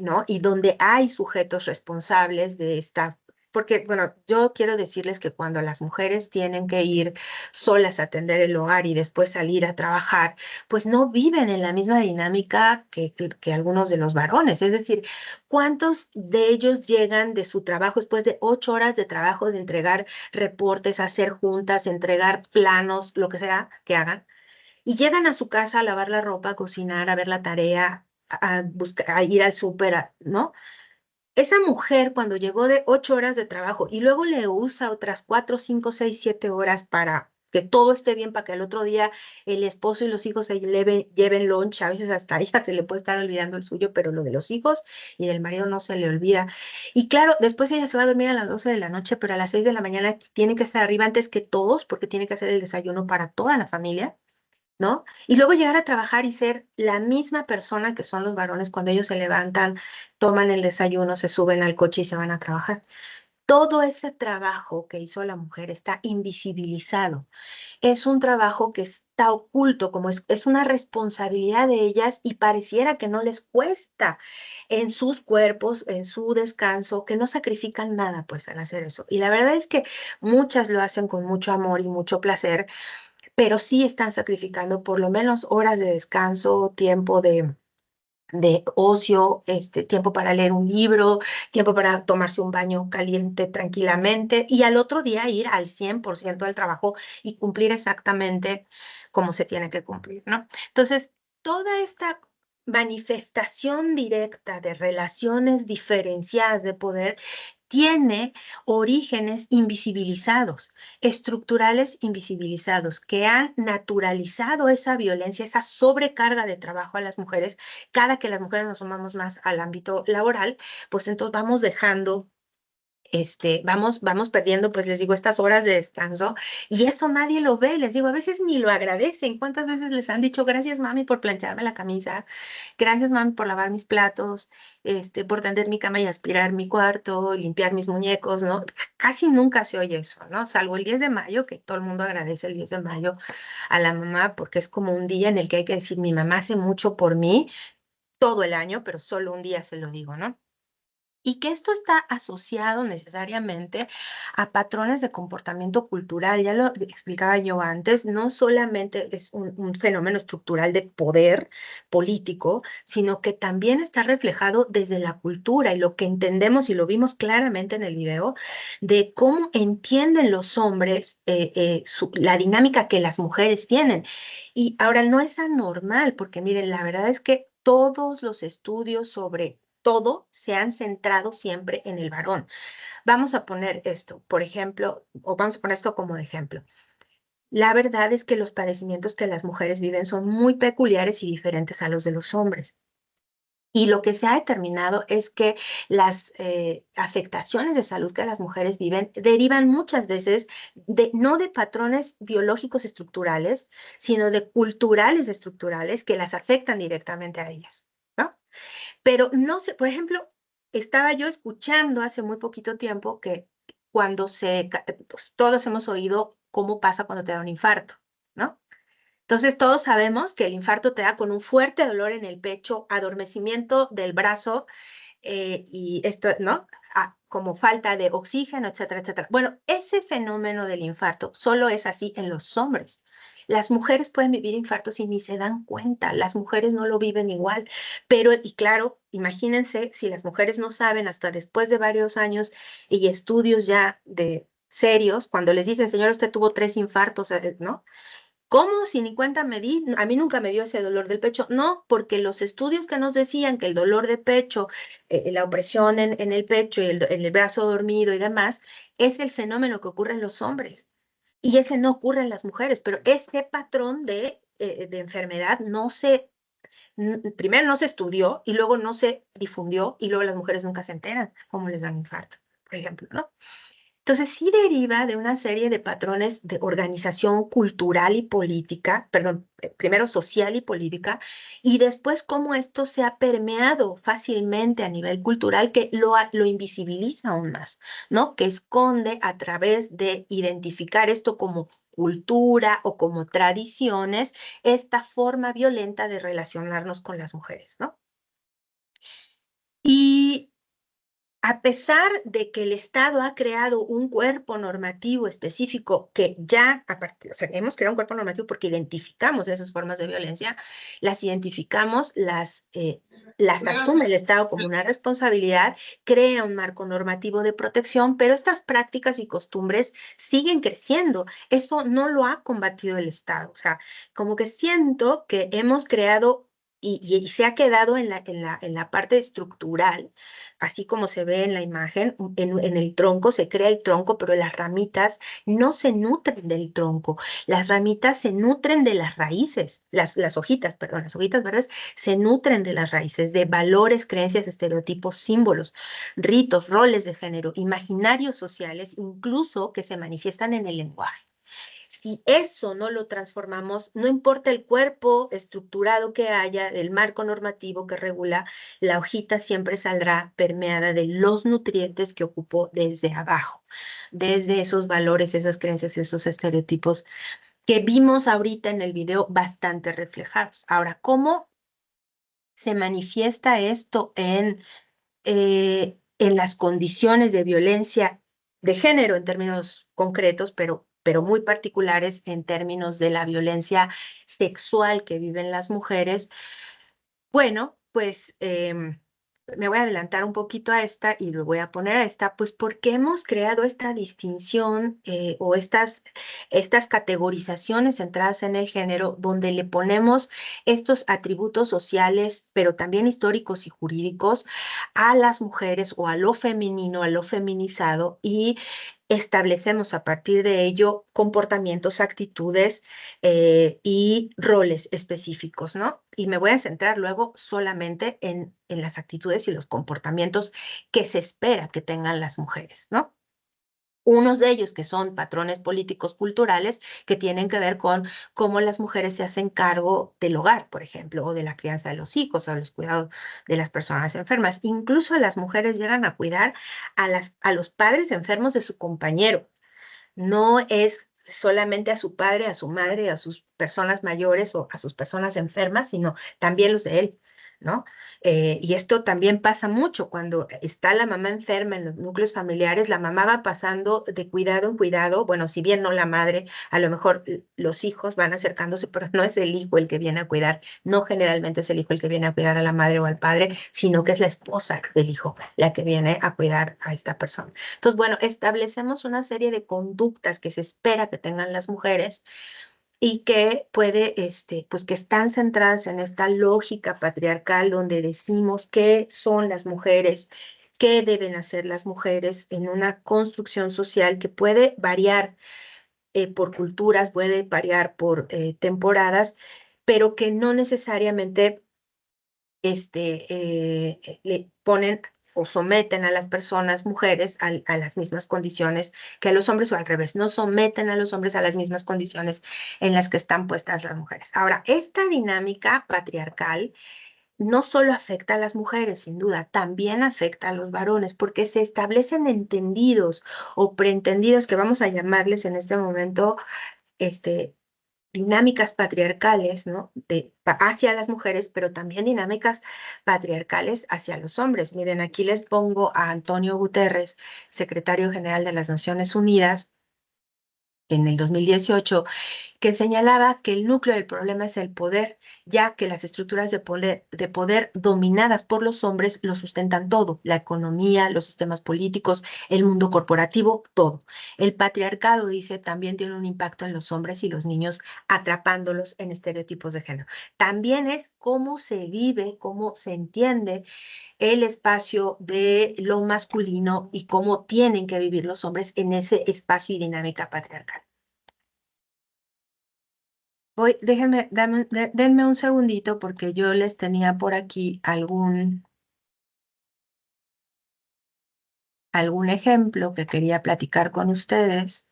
¿no? Y donde hay sujetos responsables de esta. Porque, bueno, yo quiero decirles que cuando las mujeres tienen que ir solas a atender el hogar y después salir a trabajar, pues no viven en la misma dinámica que algunos de los varones. Es decir, ¿cuántos de ellos llegan de su trabajo después de 8 horas de trabajo, de entregar reportes, hacer juntas, entregar planos, lo que sea que hagan? Y llegan a su casa a lavar la ropa, a cocinar, a ver la tarea, a buscar, a ir al súper, ¿no? Esa mujer cuando llegó de 8 horas de trabajo y luego le usa otras 4, 5, 6, 7 horas para que todo esté bien, para que el otro día el esposo y los hijos se lleven lunch, a veces hasta a ella se le puede estar olvidando el suyo, pero lo de los hijos y del marido no se le olvida. Y claro, después ella se va a dormir a las 12 de la noche, pero a las 6 de la mañana tiene que estar arriba antes que todos porque tiene que hacer el desayuno para toda la familia. ¿No? Y luego llegar a trabajar y ser la misma persona que son los varones cuando ellos se levantan, toman el desayuno, se suben al coche y se van a trabajar. Todo ese trabajo que hizo la mujer está invisibilizado. Es un trabajo que está oculto, como es una responsabilidad de ellas y pareciera que no les cuesta en sus cuerpos, en su descanso, que no sacrifican nada pues al hacer eso. Y la verdad es que muchas lo hacen con mucho amor y mucho placer, pero sí están sacrificando por lo menos horas de descanso, tiempo de ocio, tiempo para leer un libro, tiempo para tomarse un baño caliente tranquilamente y al otro día ir al 100% al trabajo y cumplir exactamente como se tiene que cumplir, ¿no? Entonces, toda esta manifestación directa de relaciones diferenciadas de poder tiene orígenes invisibilizados, estructurales invisibilizados, que han naturalizado esa violencia, esa sobrecarga de trabajo a las mujeres. Cada que las mujeres nos sumamos más al ámbito laboral, pues entonces vamos dejando vamos perdiendo, pues les digo, estas horas de descanso y eso nadie lo ve, les digo, a veces ni lo agradecen. ¿Cuántas veces les han dicho, gracias mami por plancharme la camisa, gracias mami por lavar mis platos, por tender mi cama y aspirar mi cuarto, limpiar mis muñecos, ¿no? Casi nunca se oye eso, ¿no? Salvo el 10 de mayo, que todo el mundo agradece el 10 de mayo a la mamá porque es como un día en el que hay que decir, mi mamá hace mucho por mí todo el año, pero solo un día se lo digo, ¿no? Y que esto está asociado necesariamente a patrones de comportamiento cultural. Ya lo explicaba yo antes, no solamente es un fenómeno estructural de poder político, sino que también está reflejado desde la cultura y lo que entendemos y lo vimos claramente en el video, de cómo entienden los hombres la dinámica que las mujeres tienen. Y ahora no es anormal, porque miren, la verdad es que todos los estudios sobre todo se han centrado siempre en el varón. Vamos a poner esto, por ejemplo, o vamos a poner esto como ejemplo. La verdad es que los padecimientos que las mujeres viven son muy peculiares y diferentes a los de los hombres. Y lo que se ha determinado es que las afectaciones de salud que las mujeres viven derivan muchas veces no de patrones biológicos estructurales, sino de culturales estructurales que las afectan directamente a ellas, ¿no? Pero no sé, por ejemplo, estaba yo escuchando hace muy poquito tiempo que cuando pues, todos hemos oído cómo pasa cuando te da un infarto, ¿no? Entonces todos sabemos que el infarto te da con un fuerte dolor en el pecho, adormecimiento del brazo y esto, ¿no? Como falta de oxígeno, etcétera, etcétera. Bueno, ese fenómeno del infarto solo es así en los hombres. Las mujeres pueden vivir infartos y ni se dan cuenta, las mujeres no lo viven igual, pero y claro, imagínense si las mujeres no saben hasta después de varios años y estudios ya de serios, cuando les dicen, señor, usted tuvo 3 infartos, ¿no? ¿Cómo? Si ni cuenta me di, a mí nunca me dio ese dolor del pecho. No, porque los estudios que nos decían que el dolor de pecho, la opresión en el pecho y en el brazo dormido y demás, es el fenómeno que ocurre en los hombres. Y ese no ocurre en las mujeres, pero ese patrón de enfermedad primero no se estudió y luego no se difundió y luego las mujeres nunca se enteran cómo les dan infarto, por ejemplo, ¿no? Entonces sí deriva de una serie de patrones de organización cultural y política, perdón, primero social y política, y después cómo esto se ha permeado fácilmente a nivel cultural que lo invisibiliza aún más, ¿no? Que esconde a través de identificar esto como cultura o como tradiciones, esta forma violenta de relacionarnos con las mujeres, ¿no? Y a pesar de que el Estado ha creado un cuerpo normativo específico que ya, o sea, hemos creado un cuerpo normativo porque identificamos esas formas de violencia, las identificamos, las asume el Estado como una responsabilidad, crea un marco normativo de protección, pero estas prácticas y costumbres siguen creciendo. Eso no lo ha combatido el Estado. O sea, como que siento que hemos creado y se ha quedado en la parte estructural, así como se ve en la imagen, en el tronco, se crea el tronco, pero las ramitas no se nutren del tronco. Las ramitas se nutren de las raíces, las hojitas, perdón, las hojitas verdes se nutren de las raíces, de valores, creencias, estereotipos, símbolos, ritos, roles de género, imaginarios sociales, incluso que se manifiestan en el lenguaje. Si eso no lo transformamos, no importa el cuerpo estructurado que haya, el marco normativo que regula, la hojita siempre saldrá permeada de los nutrientes que ocupó desde abajo, desde esos valores, esas creencias, esos estereotipos que vimos ahorita en el video bastante reflejados. Ahora, ¿cómo se manifiesta esto en las condiciones de violencia de género en términos concretos, pero muy particulares en términos de la violencia sexual que viven las mujeres? Bueno, pues me voy a adelantar un poquito a esta y lo voy a poner a esta, pues porque hemos creado esta distinción o estas categorizaciones centradas en el género, donde le ponemos estos atributos sociales, pero también históricos y jurídicos, a las mujeres o a lo femenino, a lo feminizado, y establecemos a partir de ello comportamientos, actitudes y roles específicos, ¿no? Y me voy a centrar luego solamente en las actitudes y los comportamientos que se espera que tengan las mujeres, ¿no? Unos de ellos que son patrones políticos culturales que tienen que ver con cómo las mujeres se hacen cargo del hogar, por ejemplo, o de la crianza de los hijos, o de los cuidados de las personas enfermas. Incluso las mujeres llegan a cuidar a los padres enfermos de su compañero. No es solamente a su padre, a su madre, a sus personas mayores o a sus personas enfermas, sino también los de él, ¿no? Y esto también pasa mucho cuando está la mamá enferma en los núcleos familiares, la mamá va pasando de cuidado en cuidado, bueno, si bien no la madre, a lo mejor los hijos van acercándose, pero no es el hijo el que viene a cuidar, no generalmente es el hijo el que viene a cuidar a la madre o al padre, sino que es la esposa del hijo la que viene a cuidar a esta persona. Entonces, bueno, establecemos una serie de conductas que se espera que tengan las mujeres y que pues que están centradas en esta lógica patriarcal donde decimos qué son las mujeres, qué deben hacer las mujeres en una construcción social que puede variar por culturas, puede variar por temporadas, pero que no necesariamente le ponen o someten a las personas, mujeres, a las mismas condiciones que a los hombres o al revés, no someten a los hombres a las mismas condiciones en las que están puestas las mujeres. Ahora, esta dinámica patriarcal no solo afecta a las mujeres, sin duda, también afecta a los varones, porque se establecen entendidos o preentendidos, que vamos a llamarles en este momento, dinámicas patriarcales, ¿no? Hacia las mujeres, pero también dinámicas patriarcales hacia los hombres. Miren, aquí les pongo a Antonio Guterres, secretario general de las Naciones Unidas, en el 2018, que señalaba que el núcleo del problema es el poder, ya que las estructuras de poder dominadas por los hombres lo sustentan todo, la economía, los sistemas políticos, el mundo corporativo, todo. El patriarcado, dice, también tiene un impacto en los hombres y los niños, atrapándolos en estereotipos de género. También es cómo se vive, cómo se entiende el espacio de lo masculino y cómo tienen que vivir los hombres en ese espacio y dinámica patriarcal. Denme un segundito porque yo les tenía por aquí algún ejemplo que quería platicar con ustedes,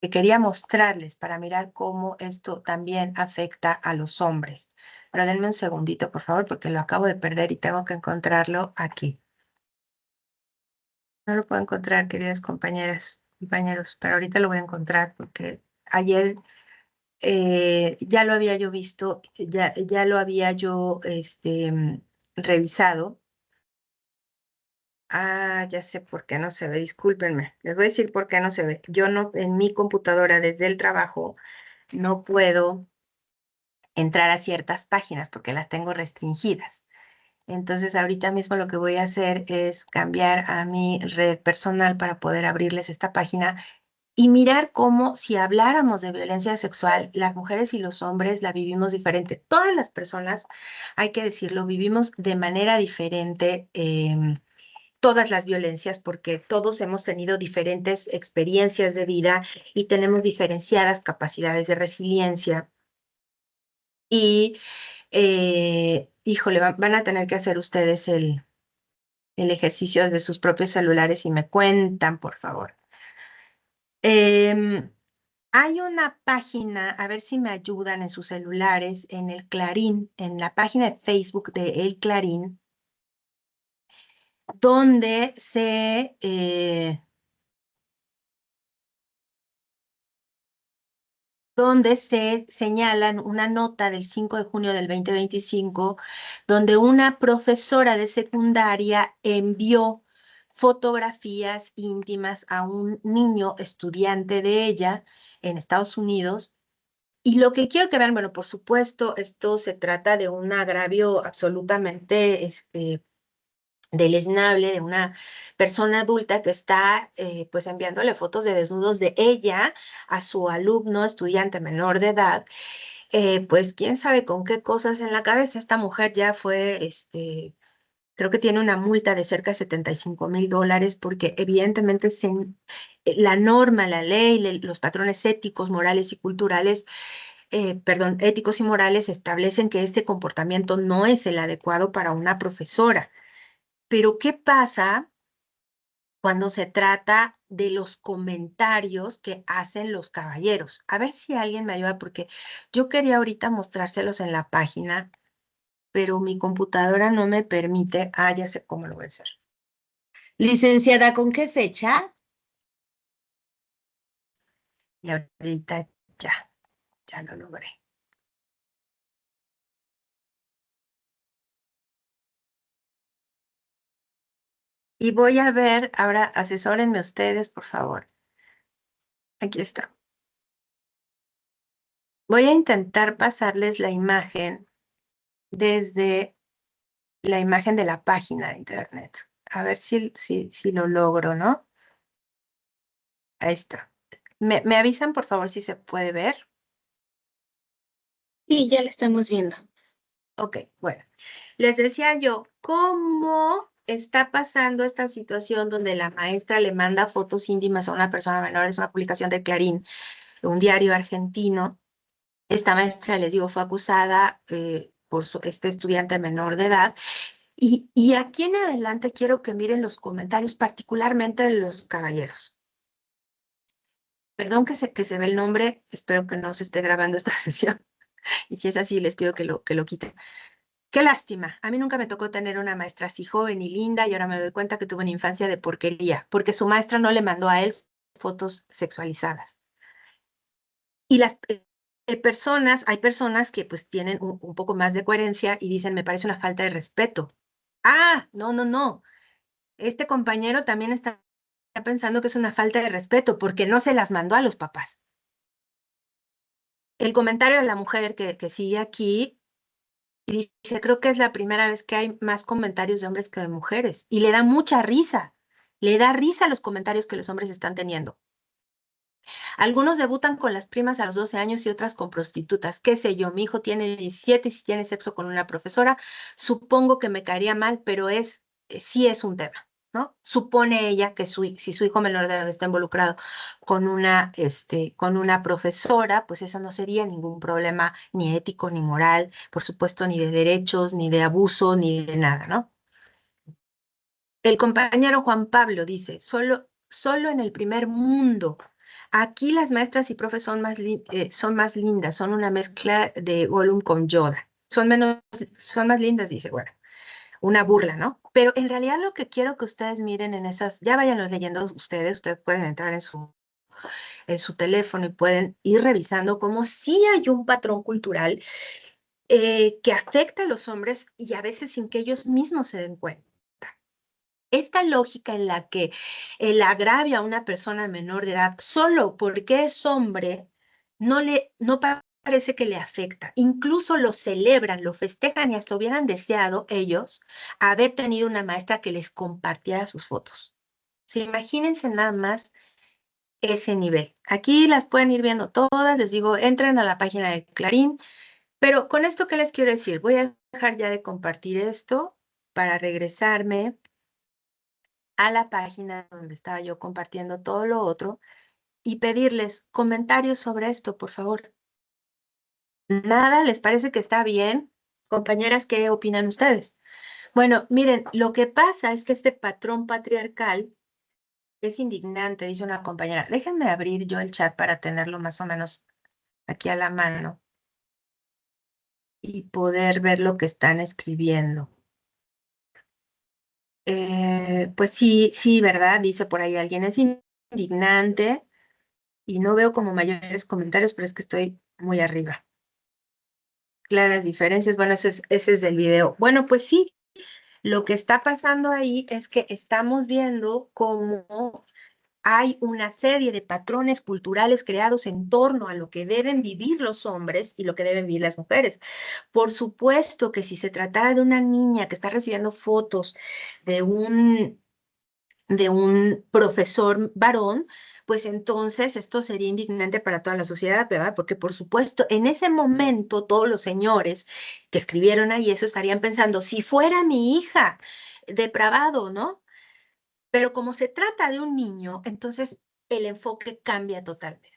que quería mostrarles para mirar cómo esto también afecta a los hombres. Pero denme un segundito, por favor, porque lo acabo de perder y tengo que encontrarlo aquí. No lo puedo encontrar, queridas compañeras, compañeros, pero ahorita lo voy a encontrar porque ayer ya lo había yo visto, ya lo había yo revisado. Ah, ya sé por qué no se ve, discúlpenme. Les voy a decir por qué no se ve. Yo no, en mi computadora desde el trabajo, no puedo entrar a ciertas páginas porque las tengo restringidas. Entonces, ahorita mismo lo que voy a hacer es cambiar a mi red personal para poder abrirles esta página y mirar cómo si habláramos de violencia sexual, las mujeres y los hombres la vivimos diferente. Todas las personas, hay que decirlo, vivimos de manera diferente todas las violencias porque todos hemos tenido diferentes experiencias de vida y tenemos diferenciadas capacidades de resiliencia. Y, híjole, van a tener que hacer ustedes el ejercicio desde sus propios celulares y me cuentan, por favor. Hay una página, a ver si me ayudan en sus celulares, en el Clarín, en la página de Facebook de El Clarín, donde se señalan una nota del 5 de junio del 2025, donde una profesora de secundaria envió fotografías íntimas a un niño estudiante de ella en Estados Unidos. Y lo que quiero que vean, bueno, por supuesto, esto se trata de un agravio absolutamente deleznable de una persona adulta que está pues enviándole fotos de desnudos de ella a su alumno, estudiante menor de edad, pues quién sabe con qué cosas en la cabeza. Esta mujer ya fue, creo que tiene una multa de cerca de $75,000 porque evidentemente la norma, la ley, los patrones éticos, morales y culturales, éticos y morales establecen que este comportamiento no es el adecuado para una profesora. Pero ¿qué pasa cuando se trata de los comentarios que hacen los caballeros? A ver si alguien me ayuda, porque yo quería ahorita mostrárselos en la página, pero mi computadora no me permite. Ah, ya sé cómo lo voy a hacer. Licenciada, ¿con qué fecha? Y ahorita ya lo logré. Y voy a ver, ahora asesórenme ustedes, por favor. Aquí está. Voy a intentar pasarles la imagen desde la imagen de la página de internet. A ver si lo logro, ¿no? Ahí está. ¿Me avisan, por favor, si se puede ver? Sí, ya lo estamos viendo. Ok, bueno. Les decía yo, ¿cómo está pasando esta situación donde la maestra le manda fotos íntimas a una persona menor? Es una publicación de Clarín, un diario argentino. Esta maestra, les digo, fue acusada por este estudiante menor de edad. Y aquí en adelante quiero que miren los comentarios, particularmente de los caballeros. Perdón que se ve el nombre, espero que no se esté grabando esta sesión. Y si es así, les pido que lo quiten. Qué lástima. A mí nunca me tocó tener una maestra así joven y linda y ahora me doy cuenta que tuvo una infancia de porquería, porque su maestra no le mandó a él fotos sexualizadas. Y las hay personas que pues tienen un poco más de coherencia y dicen, me parece una falta de respeto. Ah, no. Este compañero también está pensando que es una falta de respeto porque no se las mandó a los papás. El comentario de la mujer que sigue aquí dice, creo que es la primera vez que hay más comentarios de hombres que de mujeres. Y le da mucha risa. Le da risa los comentarios que los hombres están teniendo. Algunos debutan con las primas a los 12 años y otras con prostitutas. Qué sé yo, mi hijo tiene 17 y si tiene sexo con una profesora, supongo que me caería mal, pero sí es un tema, ¿no? Supone ella que si su hijo menor de edad está involucrado con una profesora, pues eso no sería ningún problema ni ético ni moral, por supuesto, ni de derechos, ni de abuso, ni de nada, ¿no? El compañero Juan Pablo dice, solo en el primer mundo. Aquí las maestras y profes son más lindas, son una mezcla de Gollum con Yoda. Son más lindas, dice, bueno, una burla, ¿no? Pero en realidad lo que quiero que ustedes miren en esas, ya vayan leyendo ustedes pueden entrar en su teléfono y pueden ir revisando cómo sí hay un patrón cultural que afecta a los hombres y a veces sin que ellos mismos se den cuenta. Esta lógica en la que el agravio a una persona menor de edad solo porque es hombre no parece que le afecta. Incluso lo celebran, lo festejan y hasta hubieran deseado ellos haber tenido una maestra que les compartiera sus fotos. Sí, imagínense nada más ese nivel. Aquí las pueden ir viendo todas, les digo, entren a la página de Clarín, pero con esto, ¿qué les quiero decir? Voy a dejar ya de compartir esto para regresarme a la página donde estaba yo compartiendo todo lo otro y pedirles comentarios sobre esto, por favor. ¿Nada? ¿Les parece que está bien? Compañeras, ¿qué opinan ustedes? Bueno, miren, lo que pasa es que este patrón patriarcal es indignante, dice una compañera. Déjenme abrir yo el chat para tenerlo más o menos aquí a la mano y poder ver lo que están escribiendo. Pues sí, sí, ¿verdad? Dice por ahí alguien, es indignante y no veo como mayores comentarios, pero es que estoy muy arriba. Claras diferencias, bueno, ese es del video. Bueno, pues sí, lo que está pasando ahí es que estamos viendo cómo hay una serie de patrones culturales creados en torno a lo que deben vivir los hombres y lo que deben vivir las mujeres. Por supuesto que si se tratara de una niña que está recibiendo fotos de un profesor varón, pues entonces esto sería indignante para toda la sociedad, ¿verdad? Porque por supuesto, en ese momento todos los señores que escribieron ahí eso estarían pensando, si fuera mi hija, depravado, ¿no? Pero como se trata de un niño, entonces el enfoque cambia totalmente.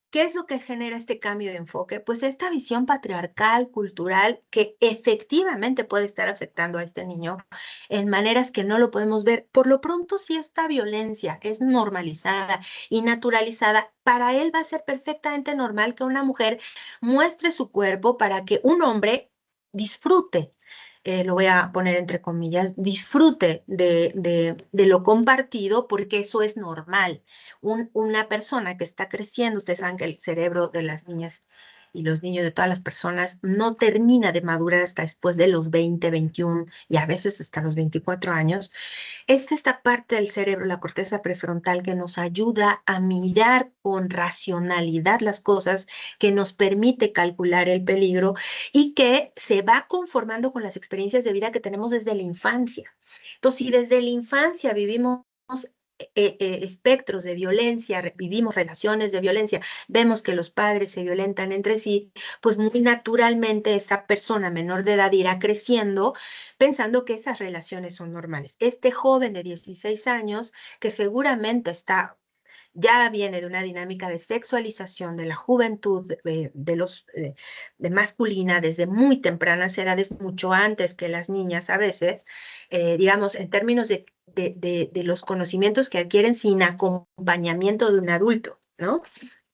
¿Qué es lo que genera este cambio de enfoque? Pues esta visión patriarcal, cultural, que efectivamente puede estar afectando a este niño en maneras que no lo podemos ver. Por lo pronto, si esta violencia es normalizada y naturalizada, para él va a ser perfectamente normal que una mujer muestre su cuerpo para que un hombre disfrute. Lo voy a poner entre comillas, disfrute de lo compartido porque eso es normal. Una persona que está creciendo, ustedes saben que el cerebro de las niñas y los niños de todas las personas no termina de madurar hasta después de los 20, 21 y a veces hasta los 24 años. Es esta parte del cerebro, la corteza prefrontal, que nos ayuda a mirar con racionalidad las cosas, que nos permite calcular el peligro y que se va conformando con las experiencias de vida que tenemos desde la infancia. Entonces, si desde la infancia vivimos espectros de violencia, vivimos relaciones de violencia, vemos que los padres se violentan entre sí, pues muy naturalmente esa persona menor de edad irá creciendo pensando que esas relaciones son normales. Este joven de 16 años, que seguramente ya viene de una dinámica de sexualización de la juventud, de masculina desde muy tempranas edades, mucho antes que las niñas a veces, digamos, en términos de los conocimientos que adquieren sin acompañamiento de un adulto, ¿no?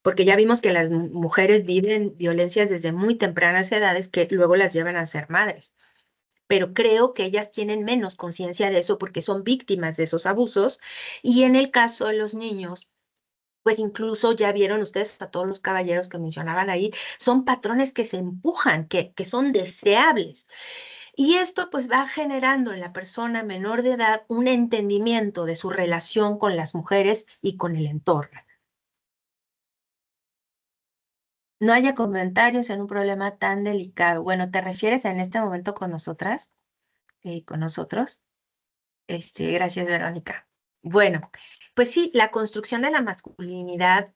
Porque ya vimos que las mujeres viven violencias desde muy tempranas edades que luego las llevan a ser madres. Pero creo que ellas tienen menos conciencia de eso porque son víctimas de esos abusos. Y en el caso de los niños, pues incluso ya vieron ustedes a todos los caballeros que mencionaban ahí, son patrones que se empujan, que son deseables. Y esto pues va generando en la persona menor de edad un entendimiento de su relación con las mujeres y con el entorno. No haya comentarios en un problema tan delicado. Bueno, ¿te refieres en este momento con nosotras? ¿Con nosotros? Gracias, Verónica. Bueno, pues sí, la construcción de la masculinidad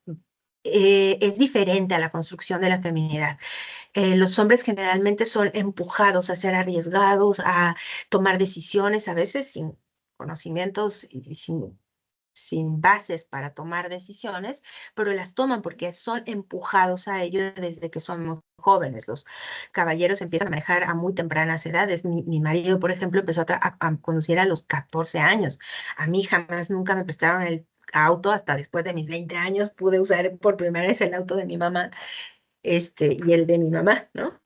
es diferente a la construcción de la feminidad. Los hombres generalmente son empujados a ser arriesgados, a tomar decisiones, a veces sin conocimientos y sin bases para tomar decisiones, pero las toman porque son empujados a ello desde que son muy jóvenes. Los caballeros empiezan a manejar a muy tempranas edades. Mi marido, por ejemplo, empezó a conducir a los 14 años. A mí jamás nunca me prestaron el auto hasta después de mis 20 años. Pude usar por primera vez el auto de mi mamá, y el de mi mamá, ¿no?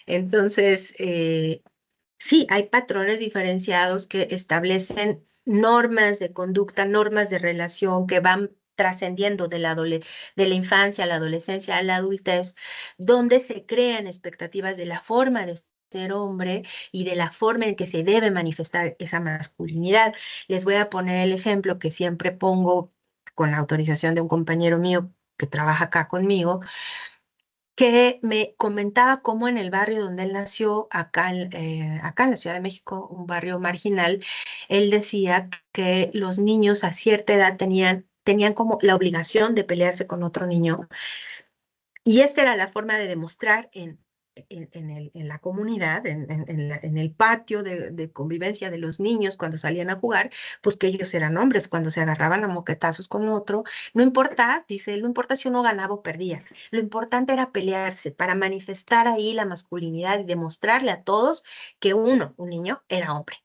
Entonces, sí, hay patrones diferenciados que establecen normas de conducta, normas de relación que van trascendiendo de la infancia a la adolescencia a la adultez, donde se crean expectativas de la forma de ser hombre y de la forma en que se debe manifestar esa masculinidad. Les voy a poner el ejemplo que siempre pongo con la autorización de un compañero mío que trabaja acá conmigo, que me comentaba cómo en el barrio donde él nació, acá en la Ciudad de México, un barrio marginal, él decía que los niños a cierta edad tenían como la obligación de pelearse con otro niño. Y esta era la forma de demostrar en la comunidad, en el patio de convivencia de los niños cuando salían a jugar, pues que ellos eran hombres. Cuando se agarraban a moquetazos con otro, no importa, dice él, no importa si uno ganaba o perdía, lo importante era pelearse para manifestar ahí la masculinidad y demostrarle a todos que un niño, era hombre.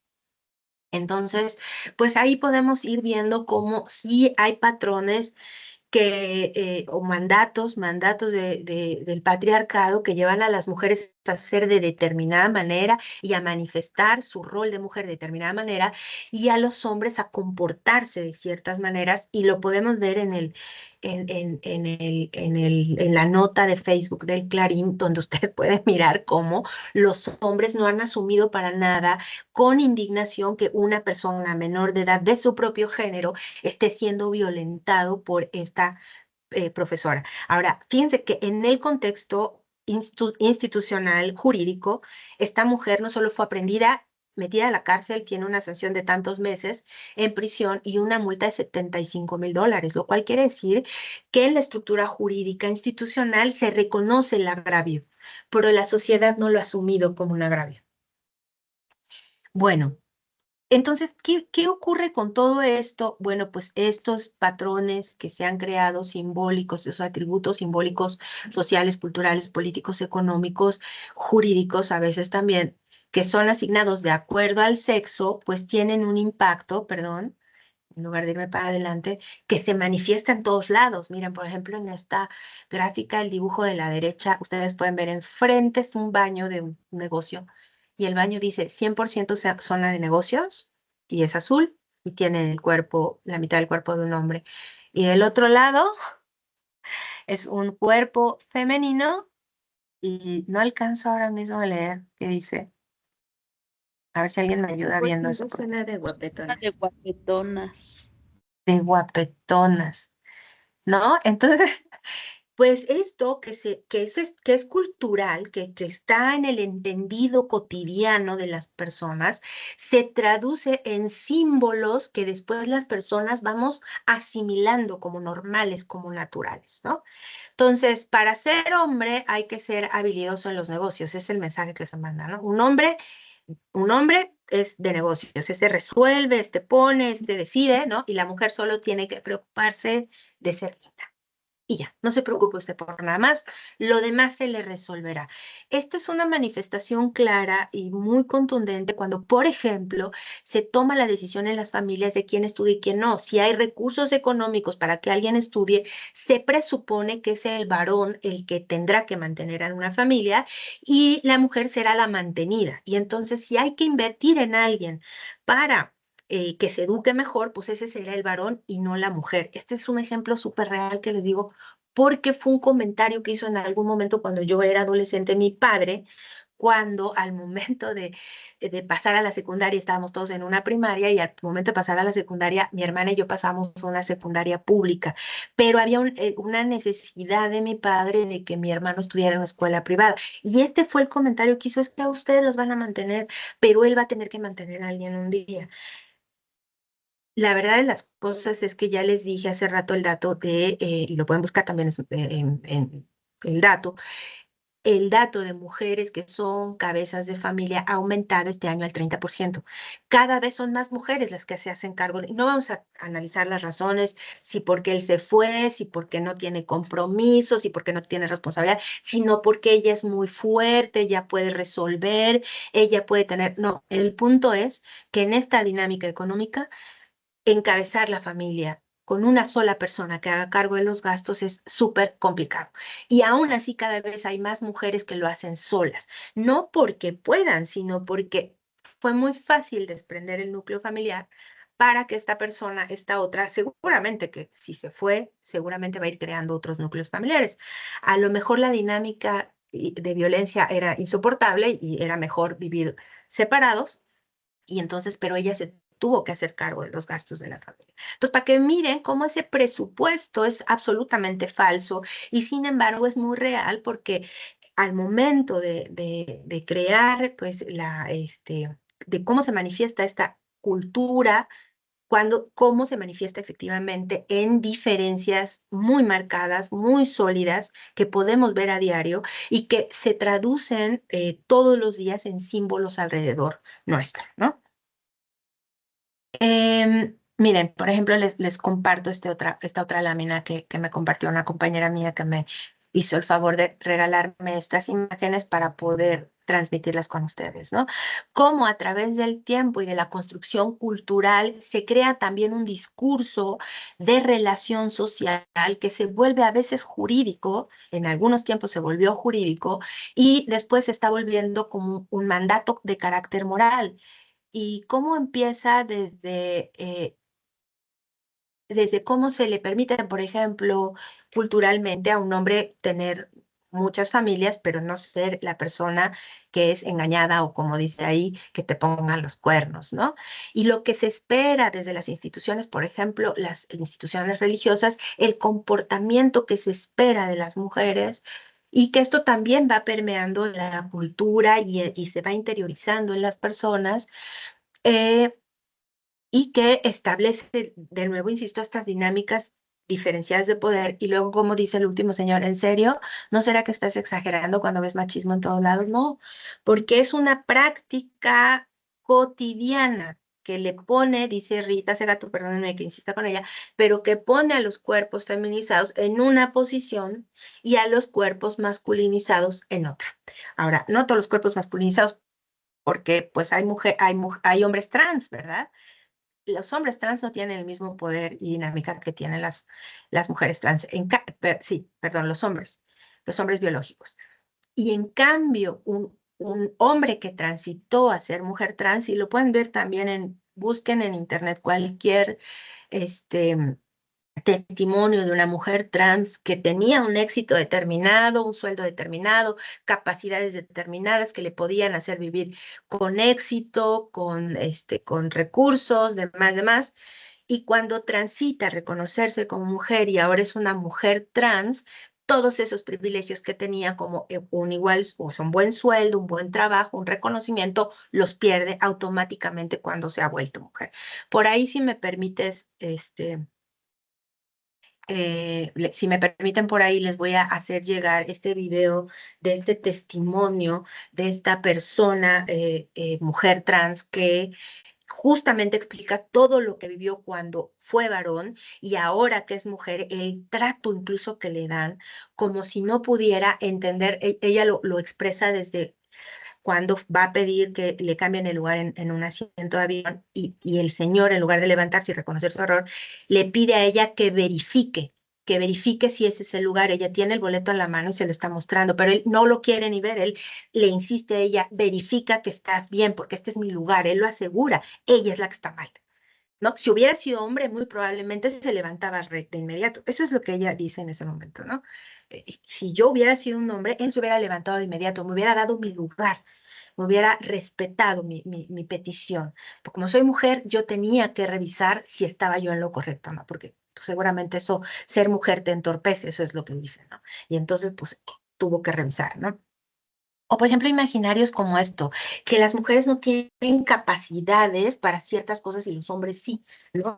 Entonces, pues ahí podemos ir viendo cómo sí hay patrones o mandatos del patriarcado que llevan a las mujeres a ser de determinada manera y a manifestar su rol de mujer de determinada manera, y a los hombres a comportarse de ciertas maneras, y lo podemos ver en la nota de Facebook del Clarín, donde ustedes pueden mirar cómo los hombres no han asumido para nada con indignación que una persona menor de edad de su propio género esté siendo violentado por esta profesora. Ahora, fíjense que en el contexto institucional, jurídico, esta mujer no solo fue aprendida, metida a la cárcel, tiene una sanción de tantos meses en prisión y una multa de $75,000, lo cual quiere decir que en la estructura jurídica institucional se reconoce el agravio, pero la sociedad no lo ha asumido como un agravio. Bueno, entonces, ¿qué ocurre con todo esto? Bueno, pues estos patrones que se han creado simbólicos, esos atributos simbólicos sociales, culturales, políticos, económicos, jurídicos, a veces también, que son asignados de acuerdo al sexo, pues tienen un impacto, perdón, en lugar de irme para adelante, que se manifiesta en todos lados. Miren, por ejemplo, en esta gráfica, el dibujo de la derecha, ustedes pueden ver enfrente es un baño de un negocio, y el baño dice 100% zona de negocios, y es azul, y tiene el cuerpo, la mitad del cuerpo de un hombre. Y del otro lado es un cuerpo femenino, y no alcanzo ahora mismo a leer qué dice. A ver si alguien me ayuda viendo eso. Zona de guapetonas. De guapetonas. De guapetonas, ¿no? Entonces, pues esto que es cultural, que está en el entendido cotidiano de las personas, se traduce en símbolos que después las personas vamos asimilando como normales, como naturales, ¿no? Entonces, para ser hombre hay que ser habilidoso en los negocios, es el mensaje que se manda, ¿no? Un hombre es de negocios, este resuelve, este pone, este decide, ¿no? Y la mujer solo tiene que preocuparse de ser linda. Y ya, no se preocupe usted por nada más, lo demás se le resolverá. Esta es una manifestación clara y muy contundente cuando, por ejemplo, se toma la decisión en las familias de quién estudia y quién no. Si hay recursos económicos para que alguien estudie, se presupone que es el varón el que tendrá que mantener a una familia y la mujer será la mantenida. Y entonces, si hay que invertir en alguien para que se eduque mejor, pues ese será el varón y no la mujer. Este es un ejemplo súper real que les digo, porque fue un comentario que hizo en algún momento cuando yo era adolescente mi padre, cuando al momento de pasar a la secundaria estábamos todos en una primaria y al momento de pasar a la secundaria, mi hermana y yo pasamos a una secundaria pública, pero había una necesidad de mi padre de que mi hermano estudiara en una escuela privada. Y este fue el comentario que hizo, es que a ustedes los van a mantener, pero él va a tener que mantener a alguien un día. La verdad de las cosas es que ya les dije hace rato el dato y lo pueden buscar también en el dato de mujeres que son cabezas de familia ha aumentado este año al 30%. Cada vez son más mujeres las que se hacen cargo. No vamos a analizar las razones, si porque él se fue, si porque no tiene compromiso, si porque no tiene responsabilidad, sino porque ella es muy fuerte, ella puede resolver, ella puede tener... No, el punto es que en esta dinámica económica, encabezar la familia con una sola persona que haga cargo de los gastos es súper complicado. Y aún así cada vez hay más mujeres que lo hacen solas, no porque puedan, sino porque fue muy fácil desprender el núcleo familiar para que esta persona, esta otra, seguramente que si se fue, seguramente va a ir creando otros núcleos familiares. A lo mejor la dinámica de violencia era insoportable y era mejor vivir separados, y entonces, pero ella se tuvo que hacer cargo de los gastos de la familia. Entonces, para que miren cómo ese presupuesto es absolutamente falso y sin embargo es muy real porque al momento de crear, pues, de cómo se manifiesta esta cultura, cómo se manifiesta efectivamente en diferencias muy marcadas, muy sólidas, que podemos ver a diario y que se traducen todos los días en símbolos alrededor nuestro, ¿no? Miren, por ejemplo, les comparto esta otra lámina que me compartió una compañera mía que me hizo el favor de regalarme estas imágenes para poder transmitirlas con ustedes, ¿no? Cómo a través del tiempo y de la construcción cultural se crea también un discurso de relación social que se vuelve a veces jurídico, en algunos tiempos se volvió jurídico y después se está volviendo como un mandato de carácter moral. Y cómo empieza desde cómo se le permite, por ejemplo, culturalmente a un hombre tener muchas familias, pero no ser la persona que es engañada o, como dice ahí, que te pongan los cuernos, ¿no? Y lo que se espera desde las instituciones, por ejemplo, las instituciones religiosas, el comportamiento que se espera de las mujeres. Y que esto también va permeando la cultura y se va interiorizando en las personas, eh, y que establece, de nuevo, insisto, estas dinámicas diferenciadas de poder. Y luego, como dice el último señor, ¿en serio? ¿No será que estás exagerando cuando ves machismo en todos lados? No, porque es una práctica cotidiana que le pone, dice Rita Segato, perdónenme que insista con ella, pero que pone a los cuerpos feminizados en una posición y a los cuerpos masculinizados en otra. Ahora, no todos los cuerpos masculinizados, porque pues hay hombres trans, ¿verdad? Los hombres trans no tienen el mismo poder y dinámica que tienen las mujeres trans. Sí, perdón, los hombres biológicos. Y en cambio, un hombre que transitó a ser mujer trans, y lo pueden ver también busquen en internet cualquier testimonio de una mujer trans que tenía un éxito determinado, un sueldo determinado, capacidades determinadas que le podían hacer vivir con éxito, con recursos, demás. Y cuando transita a reconocerse como mujer y ahora es una mujer trans, todos esos privilegios que tenía como un igual, o sea, un buen sueldo, un buen trabajo, un reconocimiento, los pierde automáticamente cuando se ha vuelto mujer. Por ahí, si me permites, si me permiten por ahí, les voy a hacer llegar este video de este testimonio de esta persona, mujer trans, que justamente explica todo lo que vivió cuando fue varón y ahora que es mujer, el trato incluso que le dan, como si no pudiera entender. Ella lo expresa desde cuando va a pedir que le cambien el lugar en un asiento de avión y el señor, en lugar de levantarse y reconocer su error, le pide a ella que verifique si ese es el lugar. Ella tiene el boleto en la mano y se lo está mostrando, pero él no lo quiere ni ver. Él le insiste a ella, verifica que estás bien, porque este es mi lugar. Él lo asegura, ella es la que está mal, ¿no? Si hubiera sido hombre, muy probablemente se levantaba de inmediato. Eso es lo que ella dice en ese momento, ¿no? Si yo hubiera sido un hombre, él se hubiera levantado de inmediato, me hubiera dado mi lugar, me hubiera respetado mi petición. Porque como soy mujer, yo tenía que revisar si estaba yo en lo correcto, ¿no? Porque pues, seguramente eso, ser mujer te entorpece, eso es lo que dicen, ¿no? Y entonces, pues, tuvo que revisar, ¿no? O, por ejemplo, imaginarios como esto, que las mujeres no tienen capacidades para ciertas cosas y los hombres sí, ¿no?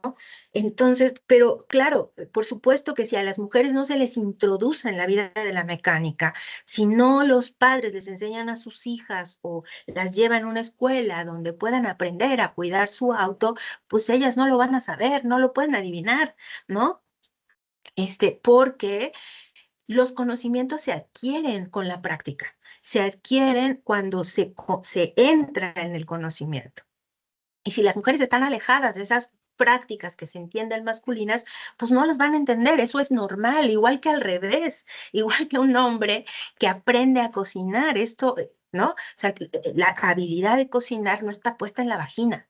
Entonces, pero claro, por supuesto que si a las mujeres no se les introduce en la vida de la mecánica, si no los padres les enseñan a sus hijas o las llevan a una escuela donde puedan aprender a cuidar su auto, pues ellas no lo van a saber, no lo pueden adivinar, ¿no? Porque los conocimientos se adquieren con la práctica, se adquieren cuando se entra en el conocimiento. Y si las mujeres están alejadas de esas prácticas que se entienden masculinas, pues no las van a entender, eso es normal, igual que al revés, igual que un hombre que aprende a cocinar, esto, ¿no? O sea, la habilidad de cocinar no está puesta en la vagina,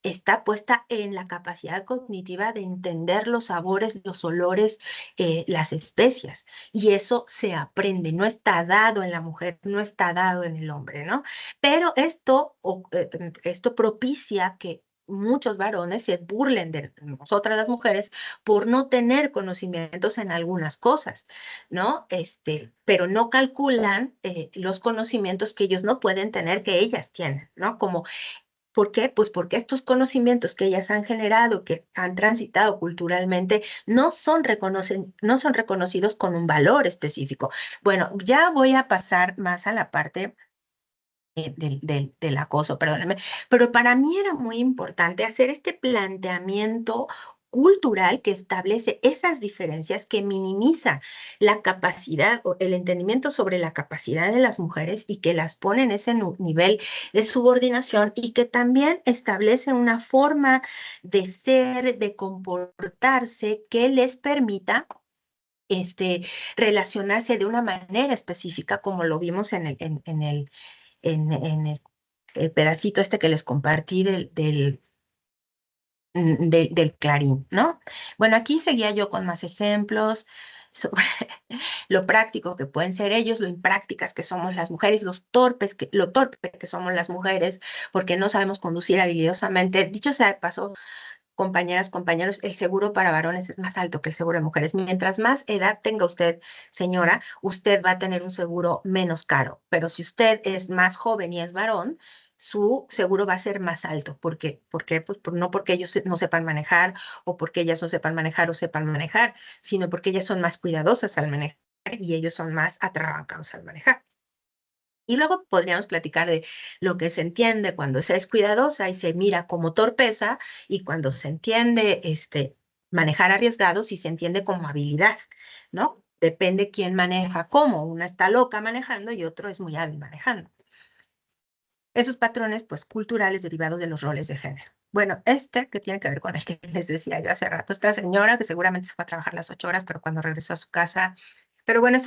está puesta en la capacidad cognitiva de entender los sabores, los olores, las especias. Y eso se aprende, no está dado en la mujer, no está dado en el hombre, ¿no? Pero esto propicia que muchos varones se burlen de nosotras las mujeres por no tener conocimientos en algunas cosas, ¿no? Pero no calculan los conocimientos que ellos no pueden tener, que ellas tienen, ¿no? Como ¿por qué? Pues porque estos conocimientos que ellas han generado, que han transitado culturalmente, no son reconocidos con un valor específico. Bueno, ya voy a pasar más a la parte del acoso, perdóname, pero para mí era muy importante hacer este planteamiento cultural que establece esas diferencias, que minimiza la capacidad o el entendimiento sobre la capacidad de las mujeres y que las pone en ese nivel de subordinación, y que también establece una forma de ser, de comportarse que les permita relacionarse de una manera específica, como lo vimos en el pedacito que les compartí del Clarín, ¿no? Bueno, aquí seguía yo con más ejemplos sobre lo práctico que pueden ser ellos, lo imprácticas que somos las mujeres, lo torpe que somos las mujeres, porque no sabemos conducir habilidosamente. Dicho sea de paso, compañeras, compañeros, el seguro para varones es más alto que el seguro de mujeres. Mientras más edad tenga usted, señora, usted va a tener un seguro menos caro. Pero si usted es más joven y es varón, su seguro va a ser más alto. ¿Por qué? Pues no porque ellos no sepan manejar, o porque ellas no sepan manejar o sepan manejar, sino porque ellas son más cuidadosas al manejar y ellos son más atrabancados al manejar. Y luego podríamos platicar de lo que se entiende cuando se es cuidadosa y se mira como torpeza, y cuando se entiende manejar arriesgados y se entiende como habilidad, ¿no? Depende quién maneja cómo. Una está loca manejando y otro es muy hábil manejando. Esos patrones, pues, culturales derivados de los roles de género. Bueno, que tiene que ver con el que les decía yo hace rato, esta señora que seguramente se fue a trabajar las 8 horas, pero cuando regresó a su casa. Pero bueno,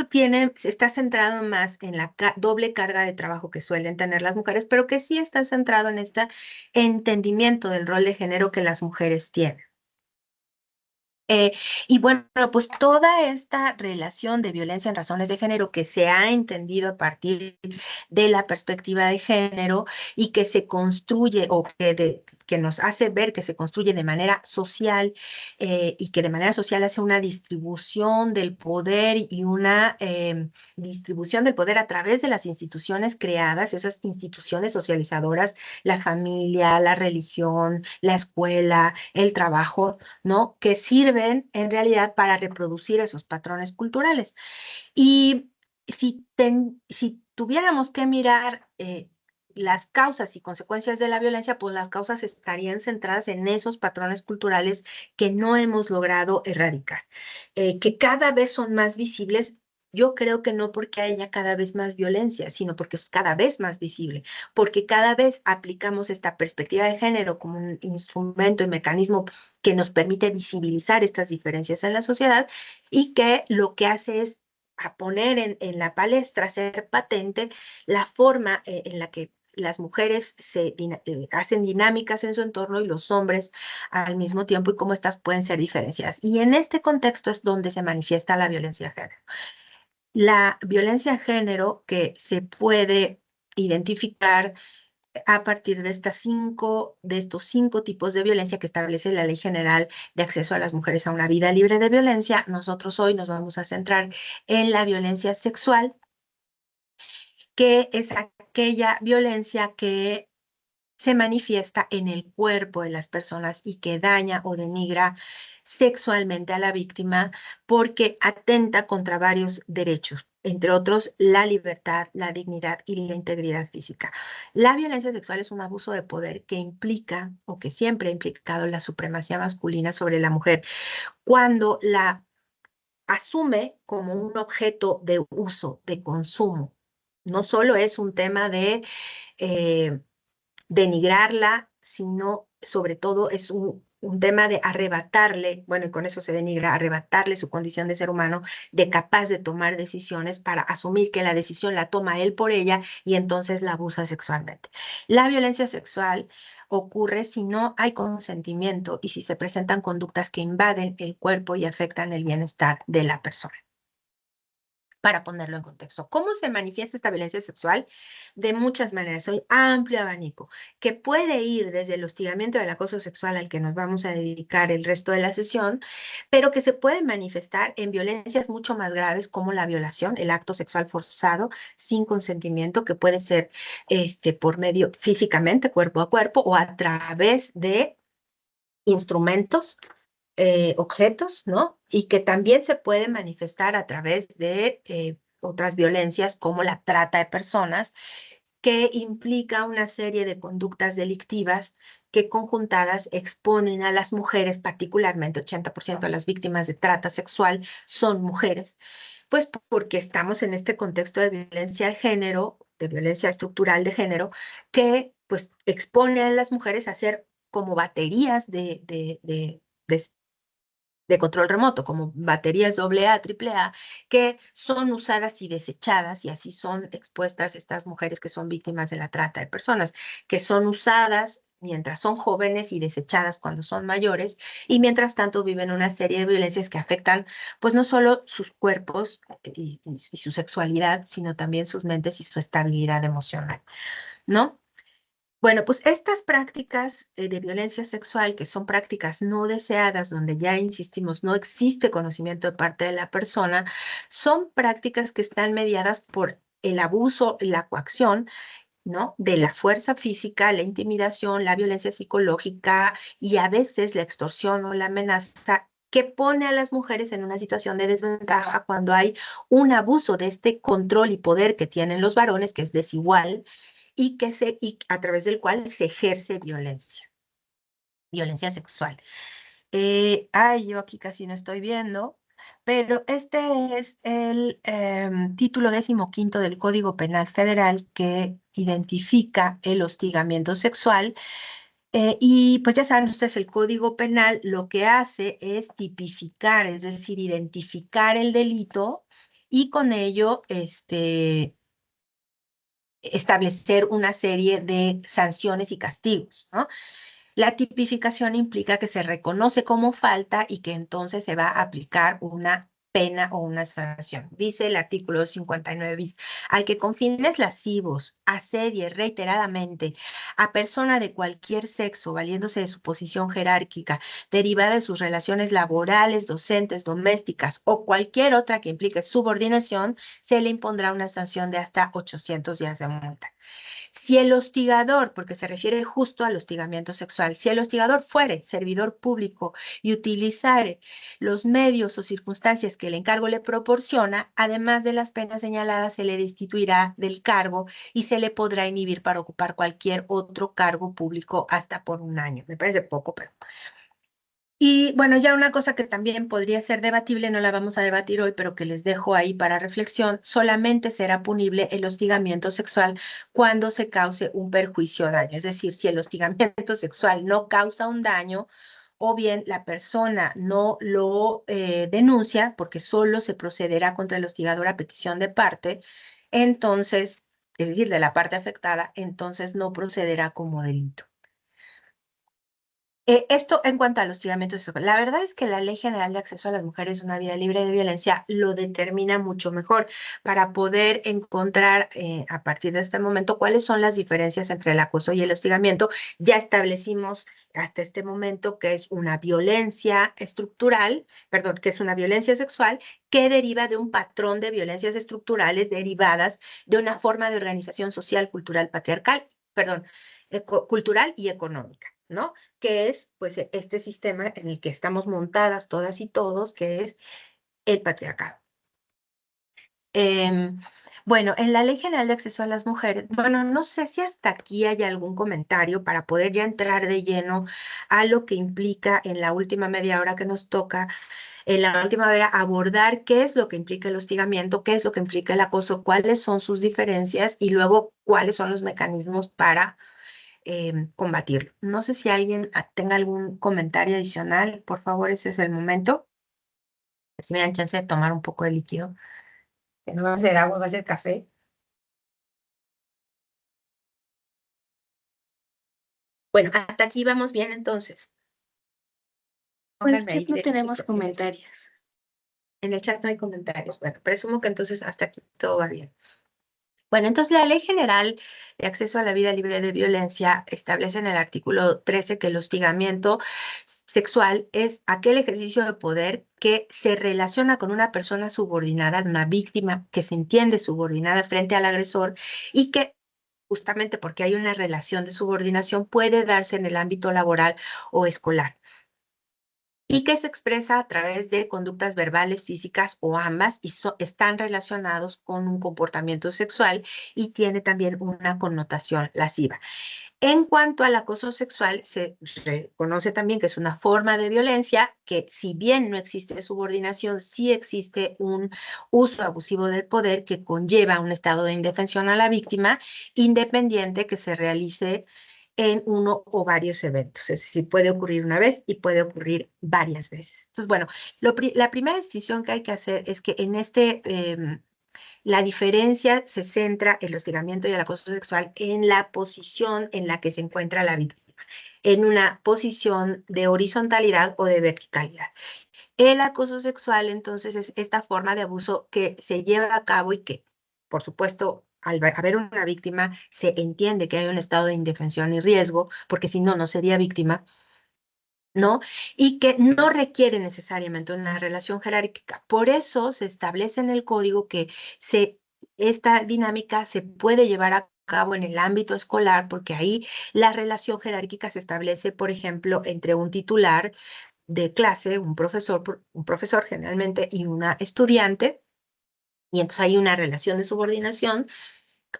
está centrado más en la doble carga de trabajo que suelen tener las mujeres, pero que sí está centrado en este entendimiento del rol de género que las mujeres tienen. Y bueno, pues toda esta relación de violencia en razones de género que se ha entendido a partir de la perspectiva de género, y que se construye, o que nos hace ver que se construye de manera social, y que de manera social hace una distribución del poder, y una distribución del poder a través de las instituciones creadas, esas instituciones socializadoras, la familia, la religión, la escuela, el trabajo, ¿no? Que sirven en realidad para reproducir esos patrones culturales. Y si tuviéramos que mirar las causas y consecuencias de la violencia, pues las causas estarían centradas en esos patrones culturales que no hemos logrado erradicar, que cada vez son más visibles. Yo creo que no porque haya cada vez más violencia, sino porque es cada vez más visible, porque cada vez aplicamos esta perspectiva de género como un instrumento y mecanismo que nos permite visibilizar estas diferencias en la sociedad, y que lo que hace es a poner en la palestra, hacer patente la forma en la que las mujeres hacen dinámicas en su entorno y los hombres al mismo tiempo, y cómo estas pueden ser diferenciadas. Y en este contexto es donde se manifiesta la violencia de género. La violencia de género que se puede identificar a partir de estos cinco tipos de violencia que establece la Ley General de Acceso a las Mujeres a una Vida Libre de Violencia. Nosotros hoy nos vamos a centrar en la violencia sexual, que es aquella violencia que se manifiesta en el cuerpo de las personas y que daña o denigra sexualmente a la víctima porque atenta contra varios derechos, entre otros la libertad, la dignidad y la integridad física. La violencia sexual es un abuso de poder que implica o que siempre ha implicado la supremacía masculina sobre la mujer cuando la asume como un objeto de uso, de consumo. No solo es un tema de denigrarla, sino sobre todo es un tema de arrebatarle, bueno, y con eso se denigra, arrebatarle su condición de ser humano, de capaz de tomar decisiones para asumir que la decisión la toma él por ella y entonces la abusa sexualmente. La violencia sexual ocurre si no hay consentimiento y si se presentan conductas que invaden el cuerpo y afectan el bienestar de la persona. Para ponerlo en contexto, ¿cómo se manifiesta esta violencia sexual? De muchas maneras, un amplio abanico que puede ir desde el hostigamiento del acoso sexual al que nos vamos a dedicar el resto de la sesión, pero que se puede manifestar en violencias mucho más graves como la violación, el acto sexual forzado sin consentimiento, que puede ser por medio físicamente, cuerpo a cuerpo, o a través de instrumentos, objetos, ¿no? Y que también se puede manifestar a través de otras violencias como la trata de personas, que implica una serie de conductas delictivas que conjuntadas exponen a las mujeres, particularmente 80% de las víctimas de trata sexual son mujeres, pues porque estamos en este contexto de violencia de género, de violencia estructural de género, que pues expone a las mujeres a ser como baterías de control remoto, como baterías AA, AAA, que son usadas y desechadas, y así son expuestas estas mujeres que son víctimas de la trata de personas, que son usadas mientras son jóvenes y desechadas cuando son mayores, y mientras tanto viven una serie de violencias que afectan, pues no solo sus cuerpos y su sexualidad, sino también sus mentes y su estabilidad emocional, ¿no? Bueno, pues estas prácticas de violencia sexual, que son prácticas no deseadas, donde ya insistimos, no existe conocimiento de parte de la persona, son prácticas que están mediadas por el abuso, la coacción, ¿no? De la fuerza física, la intimidación, la violencia psicológica y a veces la extorsión o la amenaza, que pone a las mujeres en una situación de desventaja cuando hay un abuso de este control y poder que tienen los varones, que es desigual, y a través del cual se ejerce violencia sexual. Yo aquí casi no estoy viendo, pero este es el título 15º del Código Penal Federal, que identifica el hostigamiento sexual. Y pues ya saben ustedes, el Código Penal lo que hace es tipificar, es decir, identificar el delito y con ello establecer una serie de sanciones y castigos, ¿no? La tipificación implica que se reconoce como falta y que entonces se va a aplicar una pena o una sanción. Dice el artículo 59 bis, al que con fines lascivos asedie reiteradamente a persona de cualquier sexo, valiéndose de su posición jerárquica, derivada de sus relaciones laborales, docentes, domésticas o cualquier otra que implique subordinación, se le impondrá una sanción de hasta 800 días de multa. Si el hostigador, porque se refiere justo al hostigamiento sexual, si el hostigador fuere servidor público y utilizare los medios o circunstancias que el encargo le proporciona, además de las penas señaladas, se le destituirá del cargo y se le podrá inhibir para ocupar cualquier otro cargo público hasta por 1 año. Me parece poco, pero... Y bueno, ya una cosa que también podría ser debatible, no la vamos a debatir hoy, pero que les dejo ahí para reflexión, solamente será punible el hostigamiento sexual cuando se cause un perjuicio o daño. Es decir, si el hostigamiento sexual no causa un daño, o bien la persona no lo denuncia, porque solo se procederá contra el hostigador a petición de parte, entonces, es decir, de la parte afectada, entonces no procederá como delito. Esto en cuanto al hostigamiento sexual. La verdad es que la Ley General de Acceso a las Mujeres a una Vida Libre de Violencia lo determina mucho mejor para poder encontrar a partir de este momento cuáles son las diferencias entre el acoso y el hostigamiento. Ya establecimos hasta este momento que es una violencia estructural, perdón, que es una violencia sexual que deriva de un patrón de violencias estructurales derivadas de una forma de organización social, cultural, patriarcal, perdón, cultural y económica, ¿no? Que es pues este sistema en el que estamos montadas todas y todos, que es el patriarcado. Bueno, en la Ley General de Acceso a las Mujeres, bueno, no sé si hasta aquí hay algún comentario para poder ya entrar de lleno a lo que implica en la última media hora que nos toca, en la última hora abordar qué es lo que implica el hostigamiento, qué es lo que implica el acoso, cuáles son sus diferencias y luego cuáles son los mecanismos para combatirlo. No sé si alguien tenga algún comentario adicional, por favor, ese es el momento. Si me dan chance de tomar un poco de líquido, que no va a ser agua, va a ser café. Bueno, hasta aquí vamos bien entonces. En el Pónganme ahí chat no tenemos en comentarios. en el chat no hay comentarios. Bueno, presumo que entonces hasta aquí todo va bien. Bueno, entonces la Ley General de Acceso a la Vida Libre de Violencia establece en el artículo 13 que el hostigamiento sexual es aquel ejercicio de poder que se relaciona con una persona subordinada, una víctima que se entiende subordinada frente al agresor y que justamente porque hay una relación de subordinación puede darse en el ámbito laboral o escolar y que se expresa a través de conductas verbales, físicas o ambas y están relacionados con un comportamiento sexual y tiene también una connotación lasciva. En cuanto al acoso sexual, se reconoce también que es una forma de violencia que si bien no existe subordinación, sí existe un uso abusivo del poder que conlleva un estado de indefensión a la víctima, independiente que se realice en uno o varios eventos. Es decir, puede ocurrir una vez y puede ocurrir varias veces. Entonces, bueno, la primera distinción que hay que hacer es que en la diferencia se centra el hostigamiento y el acoso sexual en la posición en la que se encuentra la víctima, en una posición de horizontalidad o de verticalidad. El acoso sexual, entonces, es esta forma de abuso que se lleva a cabo y que, por supuesto, al haber una víctima, se entiende que hay un estado de indefensión y riesgo, porque si no, no sería víctima, ¿no? Y que no requiere necesariamente una relación jerárquica. Por eso se establece en el código que esta dinámica se puede llevar a cabo en el ámbito escolar, porque ahí la relación jerárquica se establece, por ejemplo, entre un titular de clase, un profesor generalmente, y una estudiante, y entonces hay una relación de subordinación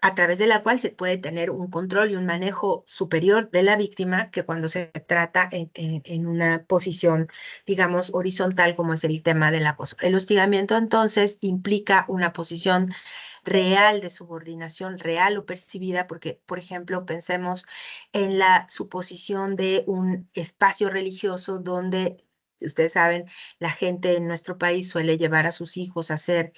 a través de la cual se puede tener un control y un manejo superior de la víctima que cuando se trata en una posición, digamos, horizontal, como es el tema del acoso. El hostigamiento, entonces, implica una posición real de subordinación, real o percibida, porque, por ejemplo, pensemos en la suposición de un espacio religioso donde, ustedes saben, la gente en nuestro país suele llevar a sus hijos a hacer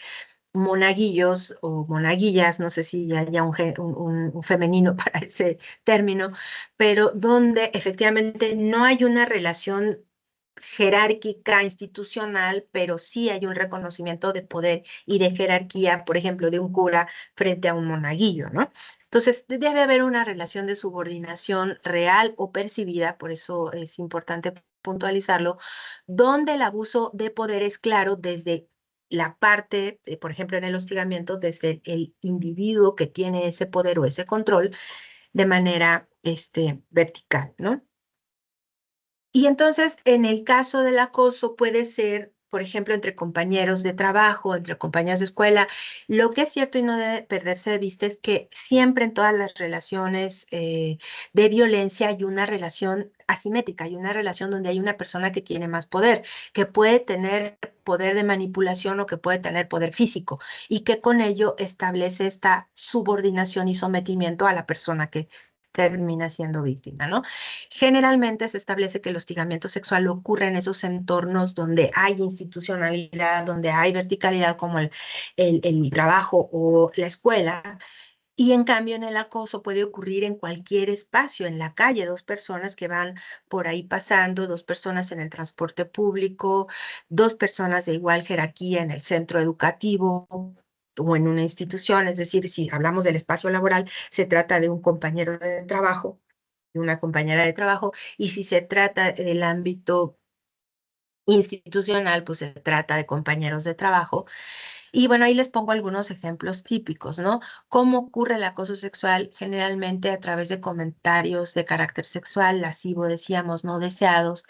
monaguillos o monaguillas, no sé si haya un femenino para ese término, pero donde efectivamente no hay una relación jerárquica institucional, pero sí hay un reconocimiento de poder y de jerarquía, por ejemplo, de un cura frente a un monaguillo, ¿no? Entonces, debe haber una relación de subordinación real o percibida, por eso es importante puntualizarlo, donde el abuso de poder es claro desde la parte, por ejemplo, en el hostigamiento, desde el individuo que tiene ese poder o ese control de manera vertical, ¿no? Y entonces, en el caso del acoso puede ser, por ejemplo, entre compañeros de trabajo, entre compañeros de escuela. Lo que es cierto y no debe perderse de vista es que siempre en todas las relaciones de violencia hay una relación asimétrica, hay una relación donde hay una persona que tiene más poder, que puede tener poder de manipulación o que puede tener poder físico y que con ello establece esta subordinación y sometimiento a la persona que termina siendo víctima, ¿no? Generalmente se establece que el hostigamiento sexual ocurre en esos entornos donde hay institucionalidad, donde hay verticalidad como el trabajo o la escuela, Y en cambio en el acoso puede ocurrir en cualquier espacio, en la calle, dos personas que van por ahí pasando, dos personas en el transporte público, dos personas de igual jerarquía en el centro educativo o en una institución. Es decir, si hablamos del espacio laboral, se trata de un compañero de trabajo, de una compañera de trabajo, y si se trata del ámbito institucional, pues se trata de compañeros de trabajo. Y bueno, ahí les pongo algunos ejemplos típicos, ¿no? ¿Cómo ocurre el acoso sexual? Generalmente a través de comentarios de carácter sexual, lascivo, decíamos, no deseados,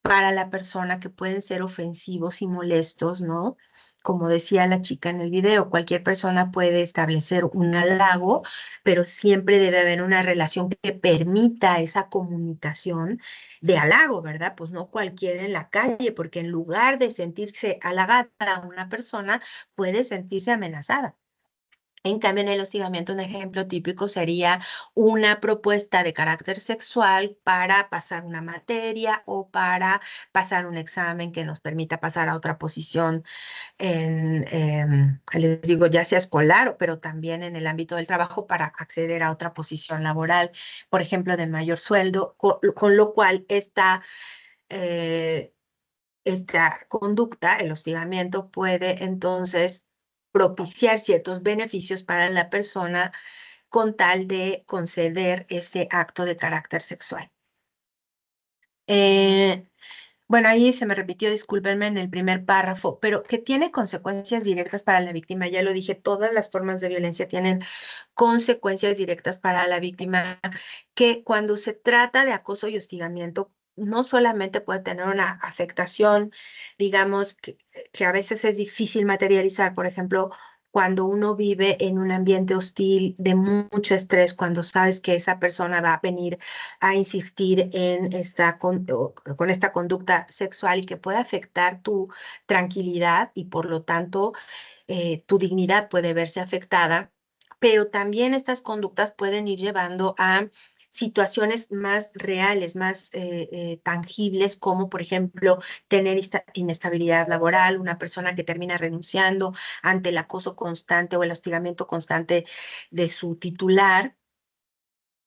para la persona, que pueden ser ofensivos y molestos, ¿no? Como decía la chica en el video, cualquier persona puede establecer un halago, pero siempre debe haber una relación que permita esa comunicación de halago, ¿verdad? Pues no cualquiera en la calle, porque en lugar de sentirse halagada una persona, puede sentirse amenazada. En cambio, en el hostigamiento, un ejemplo típico sería una propuesta de carácter sexual para pasar una materia o para pasar un examen que nos permita pasar a otra posición les digo, ya sea escolar, pero también en el ámbito del trabajo para acceder a otra posición laboral, por ejemplo, de mayor sueldo, con lo cual esta conducta, el hostigamiento, puede entonces propiciar ciertos beneficios para la persona con tal de conceder ese acto de carácter sexual. Bueno, ahí se me repitió, discúlpenme, en el primer párrafo, pero que tiene consecuencias directas para la víctima. Ya lo dije, todas las formas de violencia tienen consecuencias directas para la víctima, que cuando se trata de acoso y hostigamiento, no solamente puede tener una afectación, digamos, que a veces es difícil materializar, por ejemplo, cuando uno vive en un ambiente hostil de mucho estrés, cuando sabes que esa persona va a venir a insistir en con esta conducta sexual que puede afectar tu tranquilidad y por lo tanto tu dignidad puede verse afectada, pero también estas conductas pueden ir llevando a situaciones más reales, más tangibles, como por ejemplo tener inestabilidad laboral, una persona que termina renunciando ante el acoso constante o el hostigamiento constante de su titular.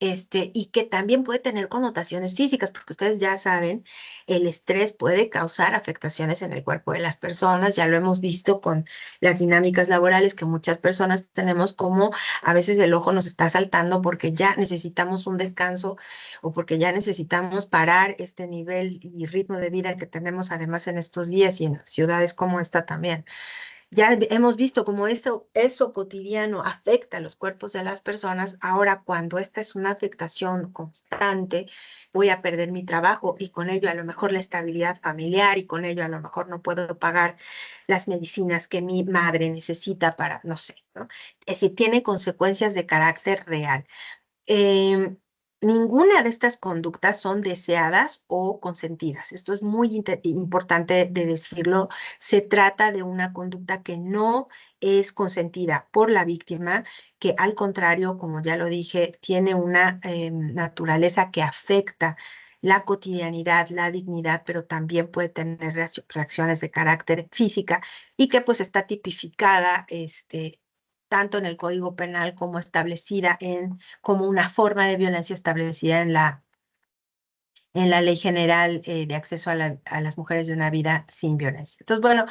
Y que también puede tener connotaciones físicas, porque ustedes ya saben, el estrés puede causar afectaciones en el cuerpo de las personas. Ya lo hemos visto con las dinámicas laborales que muchas personas tenemos, como a veces el ojo nos está saltando porque ya necesitamos un descanso o porque ya necesitamos parar este nivel y ritmo de vida que tenemos además en estos días y en ciudades como esta también. Ya hemos visto cómo eso cotidiano afecta a los cuerpos de las personas. Ahora, cuando esta es una afectación constante, voy a perder mi trabajo y con ello a lo mejor la estabilidad familiar y con ello a lo mejor no puedo pagar las medicinas que mi madre necesita para, no sé, ¿no? Es decir, tiene consecuencias de carácter real. Em, Ninguna de estas conductas son deseadas o consentidas. Esto es muy importante de decirlo. Se trata de una conducta que no es consentida por la víctima, que al contrario, como ya lo dije, tiene una naturaleza que afecta la cotidianidad, la dignidad, pero también puede tener reacciones de carácter física y que pues está tipificada tanto en el Código Penal como como una forma de violencia establecida en la Ley General de Acceso a las Mujeres de una Vida sin Violencia. Entonces, bueno,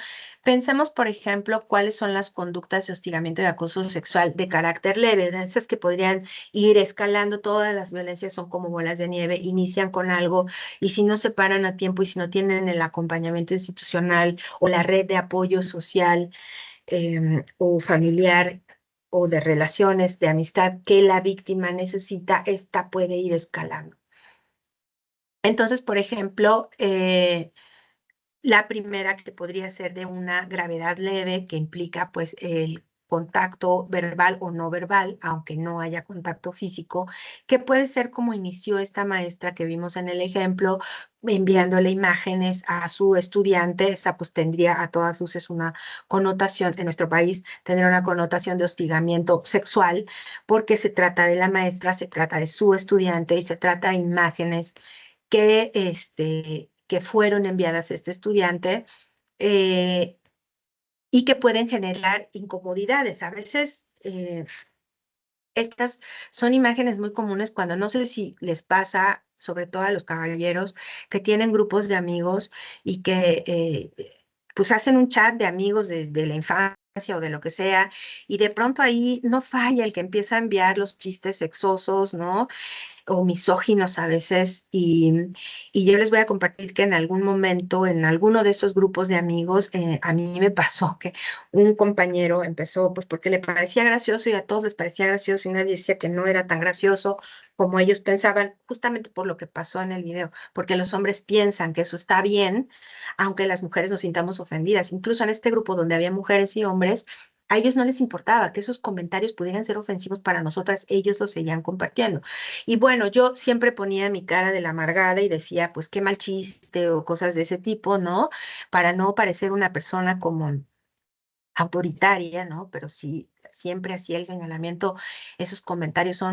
pensemos, por ejemplo, cuáles son las conductas de hostigamiento y acoso sexual de carácter leve, esas que podrían ir escalando. Todas las violencias son como bolas de nieve, inician con algo y si no se paran a tiempo y si no tienen el acompañamiento institucional o la red de apoyo social o familiar o de relaciones de amistad que la víctima necesita, esta puede ir escalando. Entonces, por ejemplo, la primera, que podría ser de una gravedad leve, que implica pues el contacto verbal o no verbal, aunque no haya contacto físico, que puede ser como inició esta maestra que vimos en el ejemplo, enviándole imágenes a su estudiante. Esa pues tendría a todas luces una connotación, en nuestro país tendría una connotación de hostigamiento sexual, porque se trata de la maestra, se trata de su estudiante y se trata de imágenes que fueron enviadas a este estudiante y que pueden generar incomodidades. A veces Estas son imágenes muy comunes cuando no sé si les pasa, sobre todo a los caballeros, que tienen grupos de amigos y que pues hacen un chat de amigos de la infancia o de lo que sea, y de pronto ahí no falla el que empieza a enviar los chistes sexosos, ¿no? O misóginos a veces, y yo les voy a compartir que en algún momento, en alguno de esos grupos de amigos, a mí me pasó que un compañero empezó, pues porque le parecía gracioso y a todos les parecía gracioso y nadie decía que no era tan gracioso como ellos pensaban, justamente por lo que pasó en el video, porque los hombres piensan que eso está bien, aunque las mujeres nos sintamos ofendidas. Incluso en este grupo donde había mujeres y hombres, a ellos no les importaba que esos comentarios pudieran ser ofensivos para nosotras, ellos los seguían compartiendo. Y bueno, yo siempre ponía mi cara de la amargada y decía, pues qué mal chiste o cosas de ese tipo, ¿no? Para no parecer una persona como autoritaria, ¿no? Pero sí, siempre hacía el señalamiento, esos comentarios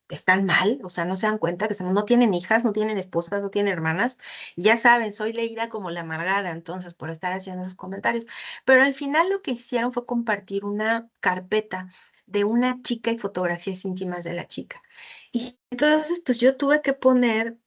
están mal, o sea, no se dan cuenta que no tienen hijas, no tienen esposas, no tienen hermanas, y ya saben, soy leída como la amargada, entonces, por estar haciendo esos comentarios. Pero al final lo que hicieron fue compartir una carpeta de una chica y fotografías íntimas de la chica. Y entonces, pues yo tuve que poner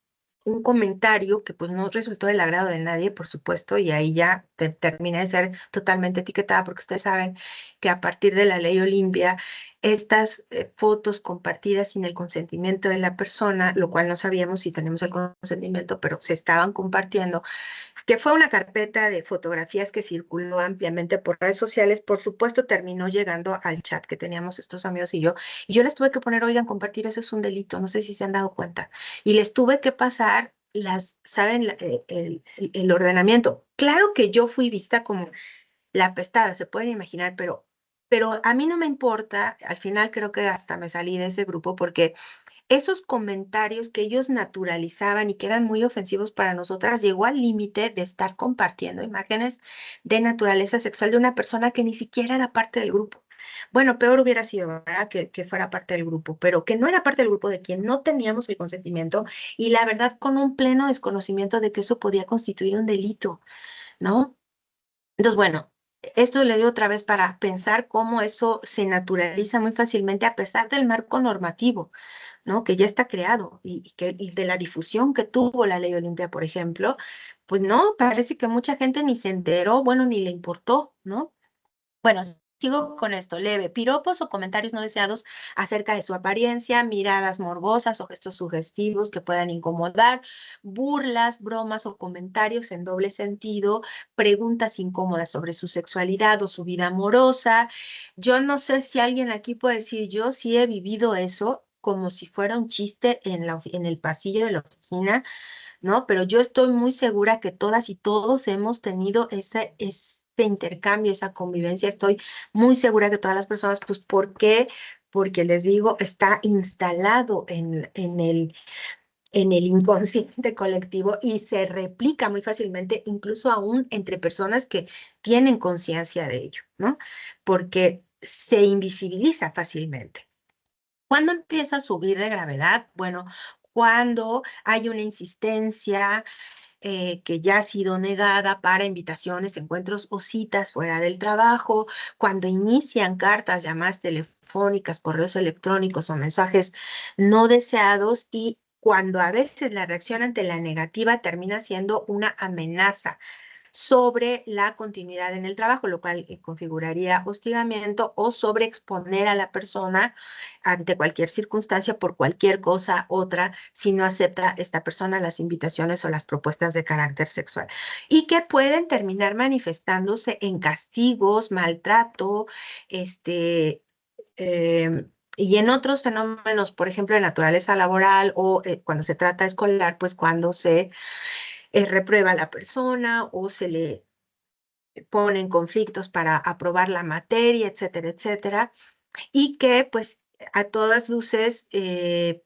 un comentario que pues no resultó del agrado de nadie, por supuesto, y ahí ya terminé de ser totalmente etiquetada, porque ustedes saben que a partir de la ley Olimpia, estas fotos compartidas sin el consentimiento de la persona, lo cual no sabíamos si tenemos el consentimiento, pero se estaban compartiendo, que fue una carpeta de fotografías que circuló ampliamente por redes sociales, por supuesto terminó llegando al chat que teníamos estos amigos y yo les tuve que poner, oigan, compartir eso es un delito, no sé si se han dado cuenta, y les tuve que pasar ¿saben? El ordenamiento. Claro que yo fui vista como la apestada, se pueden imaginar, pero a mí no me importa, al final creo que hasta me salí de ese grupo porque esos comentarios que ellos naturalizaban y que eran muy ofensivos para nosotras, llegó al límite de estar compartiendo imágenes de naturaleza sexual de una persona que ni siquiera era parte del grupo. Bueno, peor hubiera sido, ¿verdad? Que fuera parte del grupo, pero que no era parte del grupo de quien no teníamos el consentimiento y la verdad con un pleno desconocimiento de que eso podía constituir un delito, ¿no? Entonces, bueno, esto le dio otra vez para pensar cómo eso se naturaliza muy fácilmente a pesar del marco normativo, ¿no? Que ya está creado y de la difusión que tuvo la ley Olimpia, por ejemplo, pues no, parece que mucha gente ni se enteró, bueno, ni le importó, ¿no? Bueno, sigo con esto, leve, piropos o comentarios no deseados acerca de su apariencia, miradas morbosas o gestos sugestivos que puedan incomodar, burlas, bromas o comentarios en doble sentido, preguntas incómodas sobre su sexualidad o su vida amorosa. Yo no sé si alguien aquí puede decir, yo sí he vivido eso como si fuera un chiste en el pasillo de la oficina, ¿no? Pero yo estoy muy segura que todas y todos hemos tenido ese intercambio, esa convivencia. Estoy muy segura que todas las personas, pues, ¿por qué? Porque les digo, está instalado en el inconsciente colectivo y se replica muy fácilmente, incluso aún entre personas que tienen conciencia de ello, ¿no? Porque se invisibiliza fácilmente. ¿Cuándo empieza a subir de gravedad? Bueno, cuando hay una insistencia que ya ha sido negada para invitaciones, encuentros o citas fuera del trabajo, cuando inician cartas, llamadas telefónicas, correos electrónicos o mensajes no deseados y cuando a veces la reacción ante la negativa termina siendo una amenaza sobre la continuidad en el trabajo, lo cual configuraría hostigamiento o sobre exponer a la persona ante cualquier circunstancia por cualquier cosa otra si no acepta esta persona las invitaciones o las propuestas de carácter sexual y que pueden terminar manifestándose en castigos, maltrato, y en otros fenómenos, por ejemplo, de naturaleza laboral o cuando se trata escolar, pues cuando se reprueba a la persona o se le ponen conflictos para aprobar la materia, etcétera, etcétera, y que pues a todas luces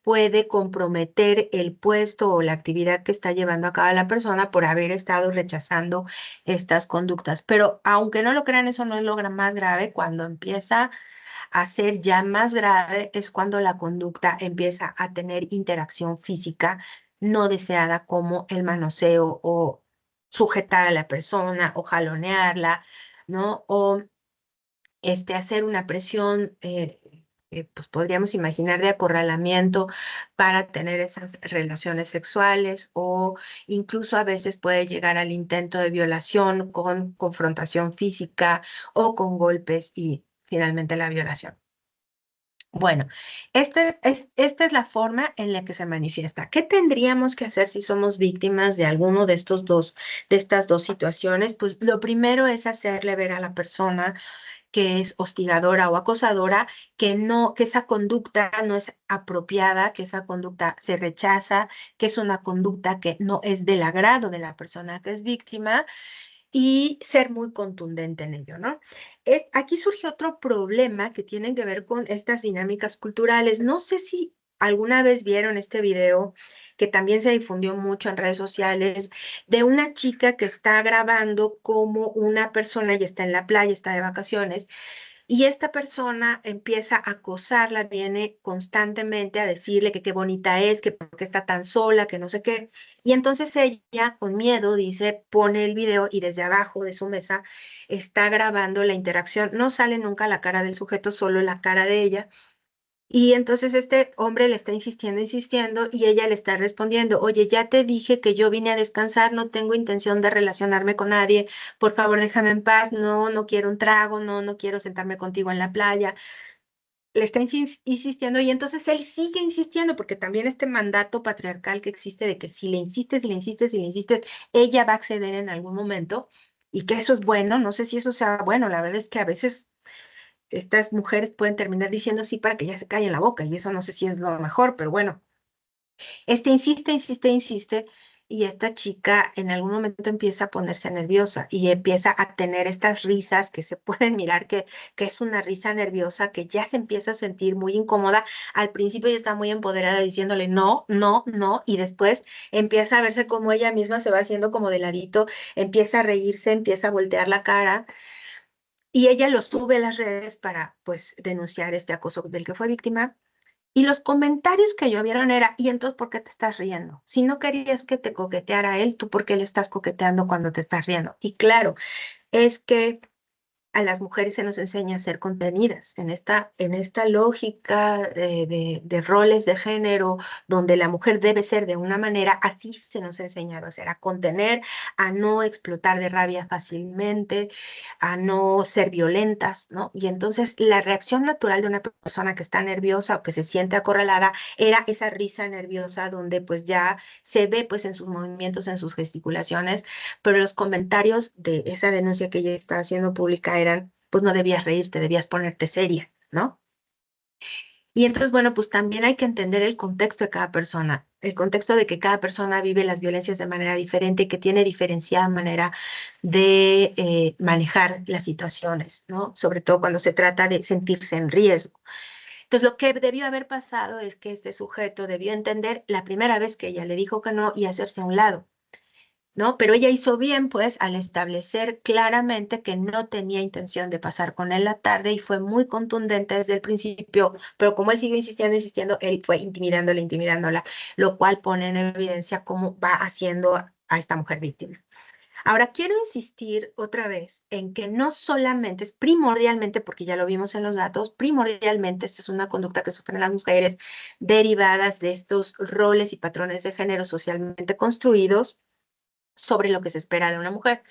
puede comprometer el puesto o la actividad que está llevando a cabo la persona por haber estado rechazando estas conductas. Pero aunque no lo crean, eso no es lo más grave. Cuando empieza a ser ya más grave es cuando la conducta empieza a tener interacción física no deseada como el manoseo o sujetar a la persona o jalonearla, ¿no? O hacer una presión pues podríamos imaginar de acorralamiento para tener esas relaciones sexuales, o incluso a veces puede llegar al intento de violación con confrontación física o con golpes y finalmente la violación. Bueno, esta es la forma en la que se manifiesta. ¿Qué tendríamos que hacer si somos víctimas de alguno de estas dos situaciones? Pues lo primero es hacerle ver a la persona que es hostigadora o acosadora, que esa conducta no es apropiada, que esa conducta se rechaza, que es una conducta que no es del agrado de la persona que es víctima, y ser muy contundente en ello, ¿no? Aquí surge otro problema que tiene que ver con estas dinámicas culturales. No sé si alguna vez vieron este video que también se difundió mucho en redes sociales, de una chica que está grabando como una persona y está en la playa, está de vacaciones, y esta persona empieza a acosarla, viene constantemente a decirle que qué bonita es, que por qué está tan sola, que no sé qué. Y entonces ella, con miedo, dice, pone el video y desde abajo de su mesa está grabando la interacción. No sale nunca la cara del sujeto, solo la cara de ella. Y entonces este hombre le está insistiendo, insistiendo, y ella le está respondiendo, oye, ya te dije que yo vine a descansar, no tengo intención de relacionarme con nadie, por favor déjame en paz, no, no quiero un trago, no, no quiero sentarme contigo en la playa. Le está insistiendo, y entonces él sigue insistiendo, porque también este mandato patriarcal que existe de que si le insistes, si le insistes, si le insistes, ella va a acceder en algún momento, y que eso es bueno. No sé si eso sea bueno, la verdad es que a veces estas mujeres pueden terminar diciendo sí para que ya se callen la boca, y eso no sé si es lo mejor, pero bueno, insiste, insiste, insiste, y esta chica en algún momento empieza a ponerse nerviosa y empieza a tener estas risas que se pueden mirar que es una risa nerviosa, que ya se empieza a sentir muy incómoda. Al principio ella está muy empoderada diciéndole no, no, no, y después empieza a verse como ella misma se va haciendo como de ladito, empieza a reírse, empieza a voltear la cara. Y ella lo sube a las redes para, pues, denunciar este acoso del que fue víctima. Y los comentarios que llovieron era, ¿y entonces por qué te estás riendo? Si no querías que te coqueteara él, ¿tú por qué le estás coqueteando cuando te estás riendo? Y claro, es que a las mujeres se nos enseña a ser contenidas en esta lógica de roles de género, donde la mujer debe ser de una manera, así se nos ha enseñado a ser, a contener, a no explotar de rabia fácilmente, a no ser violentas, ¿no? Y entonces la reacción natural de una persona que está nerviosa o que se siente acorralada era esa risa nerviosa, donde pues ya se ve pues en sus movimientos, en sus gesticulaciones, pero los comentarios de esa denuncia que ella está haciendo pública eran, pues no debías reírte, debías ponerte seria, ¿no? Y entonces, bueno, pues también hay que entender el contexto de cada persona, el contexto de que cada persona vive las violencias de manera diferente y que tiene diferenciada manera de manejar las situaciones, ¿no? Sobre todo cuando se trata de sentirse en riesgo. Entonces, lo que debió haber pasado es que este sujeto debió entender la primera vez que ella le dijo que no y hacerse a un lado, ¿no? Pero ella hizo bien, pues, al establecer claramente que no tenía intención de pasar con él la tarde, y fue muy contundente desde el principio, pero como él siguió insistiendo, insistiendo, él fue intimidándola, intimidándola, lo cual pone en evidencia cómo va haciendo a esta mujer víctima. Ahora, quiero insistir otra vez en que no solamente es primordialmente, porque ya lo vimos en los datos, primordialmente esta es una conducta que sufren las mujeres derivadas de estos roles y patrones de género socialmente construidos sobre lo que se espera de una mujer.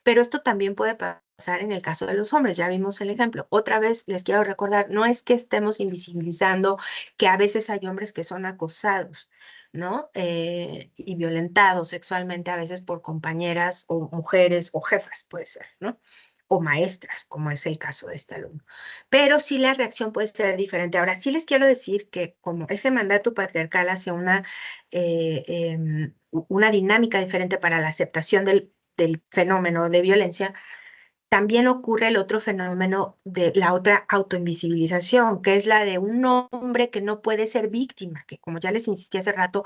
Pero esto también puede pasar en el caso de los hombres, ya vimos el ejemplo. Otra vez les quiero recordar, no es que estemos invisibilizando que a veces hay hombres que son acosados, ¿no? Y violentados sexualmente a veces por compañeras o mujeres o jefas, puede ser, ¿no? O maestras, como es el caso de este alumno. Pero sí la reacción puede ser diferente. Ahora, sí les quiero decir que como ese mandato patriarcal hacia una dinámica diferente para la aceptación del fenómeno de violencia, también ocurre el otro fenómeno de la otra autoinvisibilización, que es la de un hombre que no puede ser víctima, que como ya les insistí hace rato,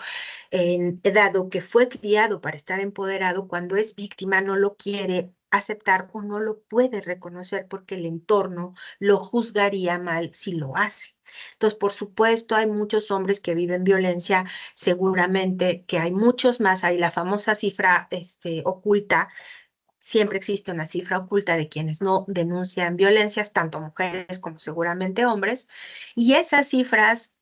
dado que fue criado para estar empoderado, cuando es víctima no lo quiere aceptar o no lo puede reconocer porque el entorno lo juzgaría mal si lo hace. Entonces, por supuesto, hay muchos hombres que viven violencia, seguramente que hay muchos más, hay la famosa cifra oculta siempre existe una cifra oculta de quienes no denuncian violencias, tanto mujeres como seguramente hombres, y esas cifras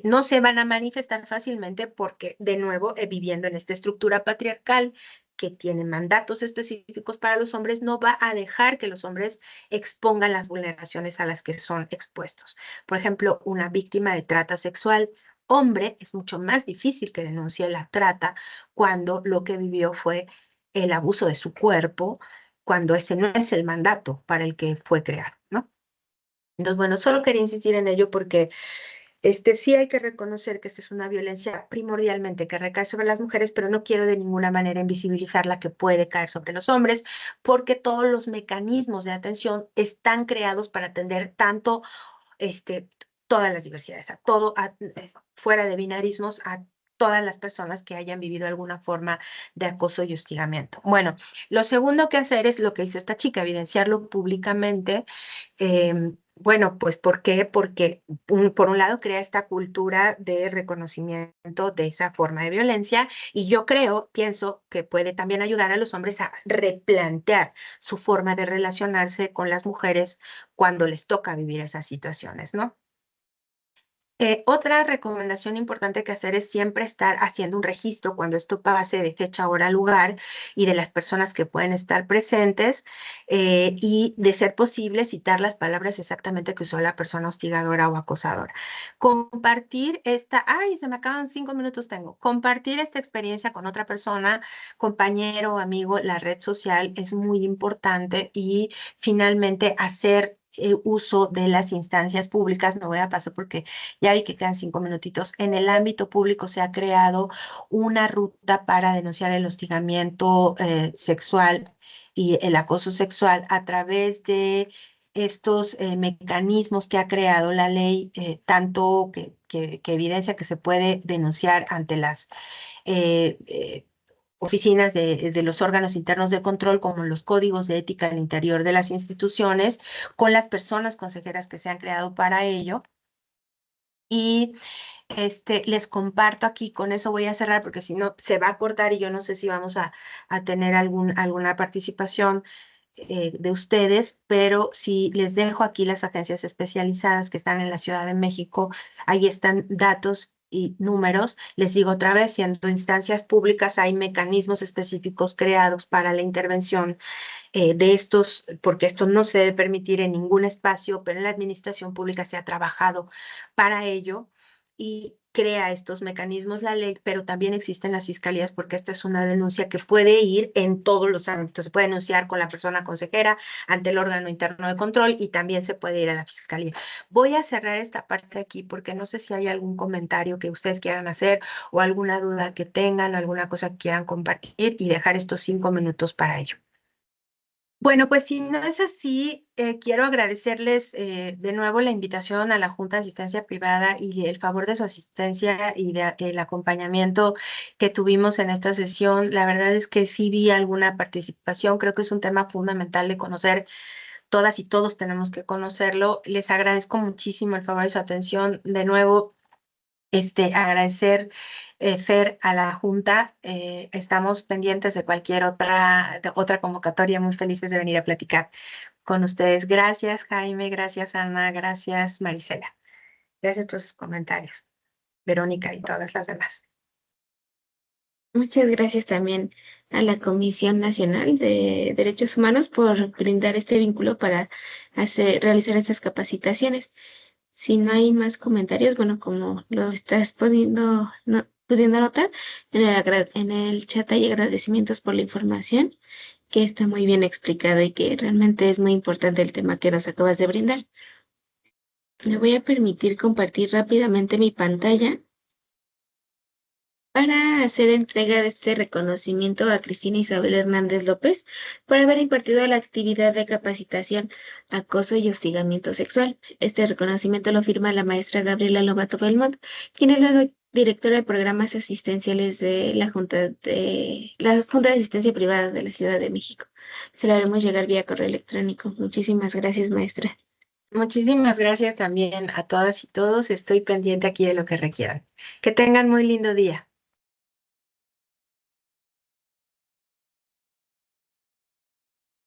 no se van a manifestar fácilmente porque, de nuevo, viviendo en esta estructura patriarcal que tiene mandatos específicos para los hombres, no va a dejar que los hombres expongan las vulneraciones a las que son expuestos. Por ejemplo, una víctima de trata sexual hombre es mucho más difícil que denuncie la trata cuando lo que vivió fue el abuso de su cuerpo, cuando ese no es el mandato para el que fue creado, ¿no? Entonces, bueno, solo quería insistir en ello porque sí hay que reconocer que esta es una violencia primordialmente que recae sobre las mujeres, pero no quiero de ninguna manera invisibilizar la que puede caer sobre los hombres, porque todos los mecanismos de atención están creados para atender tanto todas las diversidades, fuera de binarismos, a todas las personas que hayan vivido alguna forma de acoso y hostigamiento. Bueno, lo segundo que hacer es lo que hizo esta chica, evidenciarlo públicamente. Bueno, pues ¿por qué? Porque por un lado crea esta cultura de reconocimiento de esa forma de violencia y yo pienso que puede también ayudar a los hombres a replantear su forma de relacionarse con las mujeres cuando les toca vivir esas situaciones, ¿no? Otra recomendación importante que hacer es siempre estar haciendo un registro cuando esto pase de fecha, hora, lugar y de las personas que pueden estar presentes y de ser posible citar las palabras exactamente que usó la persona hostigadora o acosadora. Compartir se me acaban 5 minutos compartir esta experiencia con otra persona, compañero o amigo, la red social es muy importante y finalmente hacer uso de las instancias públicas. Me voy a pasar porque ya vi que quedan 5 minutitos. En el ámbito público se ha creado una ruta para denunciar el hostigamiento sexual y el acoso sexual a través de estos mecanismos que ha creado la ley, tanto que evidencia que se puede denunciar ante las oficinas de los órganos internos de control, como los códigos de ética al interior de las instituciones, con las personas consejeras que se han creado para ello. Y les comparto aquí, con eso voy a cerrar porque si no se va a cortar y yo no sé si vamos a tener alguna participación de ustedes, pero si les dejo aquí las agencias especializadas que están en la Ciudad de México, ahí están datos y números. Les digo otra vez, siendo instancias públicas, hay mecanismos específicos creados para la intervención de estos, porque esto no se debe permitir en ningún espacio, pero en la administración pública se ha trabajado para ello y crea estos mecanismos la ley, pero también existen las fiscalías porque esta es una denuncia que puede ir en todos los ámbitos. Se puede denunciar con la persona consejera ante el órgano interno de control y también se puede ir a la fiscalía. Voy a cerrar esta parte aquí porque no sé si hay algún comentario que ustedes quieran hacer o alguna duda que tengan, alguna cosa que quieran compartir y dejar estos 5 minutos para ello. Bueno, pues si no es así, quiero agradecerles de nuevo la invitación a la Junta de Asistencia Privada y el favor de su asistencia y el acompañamiento que tuvimos en esta sesión. La verdad es que sí vi alguna participación, creo que es un tema fundamental de conocer. Todas y todos tenemos que conocerlo. Les agradezco muchísimo el favor de su atención. De nuevo, agradecer, Fer, a la Junta. Estamos pendientes de cualquier otra convocatoria, muy felices de venir a platicar con ustedes. Gracias, Jaime, gracias, Ana, gracias, Marisela. Gracias por sus comentarios, Verónica y todas las demás. Muchas gracias también a la Comisión Nacional de Derechos Humanos por brindar este vínculo para realizar estas capacitaciones. Si no hay más comentarios, bueno, como lo estás pudiendo notar, en el chat hay agradecimientos por la información, que está muy bien explicada y que realmente es muy importante el tema que nos acabas de brindar. Me voy a permitir compartir rápidamente mi pantalla para hacer entrega de este reconocimiento a Cristina Isabel Hernández López por haber impartido la actividad de capacitación Acoso y Hostigamiento Sexual. Este reconocimiento lo firma la maestra Gabriela Lobato Belmont, quien es la directora de programas asistenciales de la Junta de Asistencia Privada de la Ciudad de México. Se lo haremos llegar vía correo electrónico. Muchísimas gracias, maestra. Muchísimas gracias también a todas y todos. Estoy pendiente aquí de lo que requieran. Que tengan muy lindo día.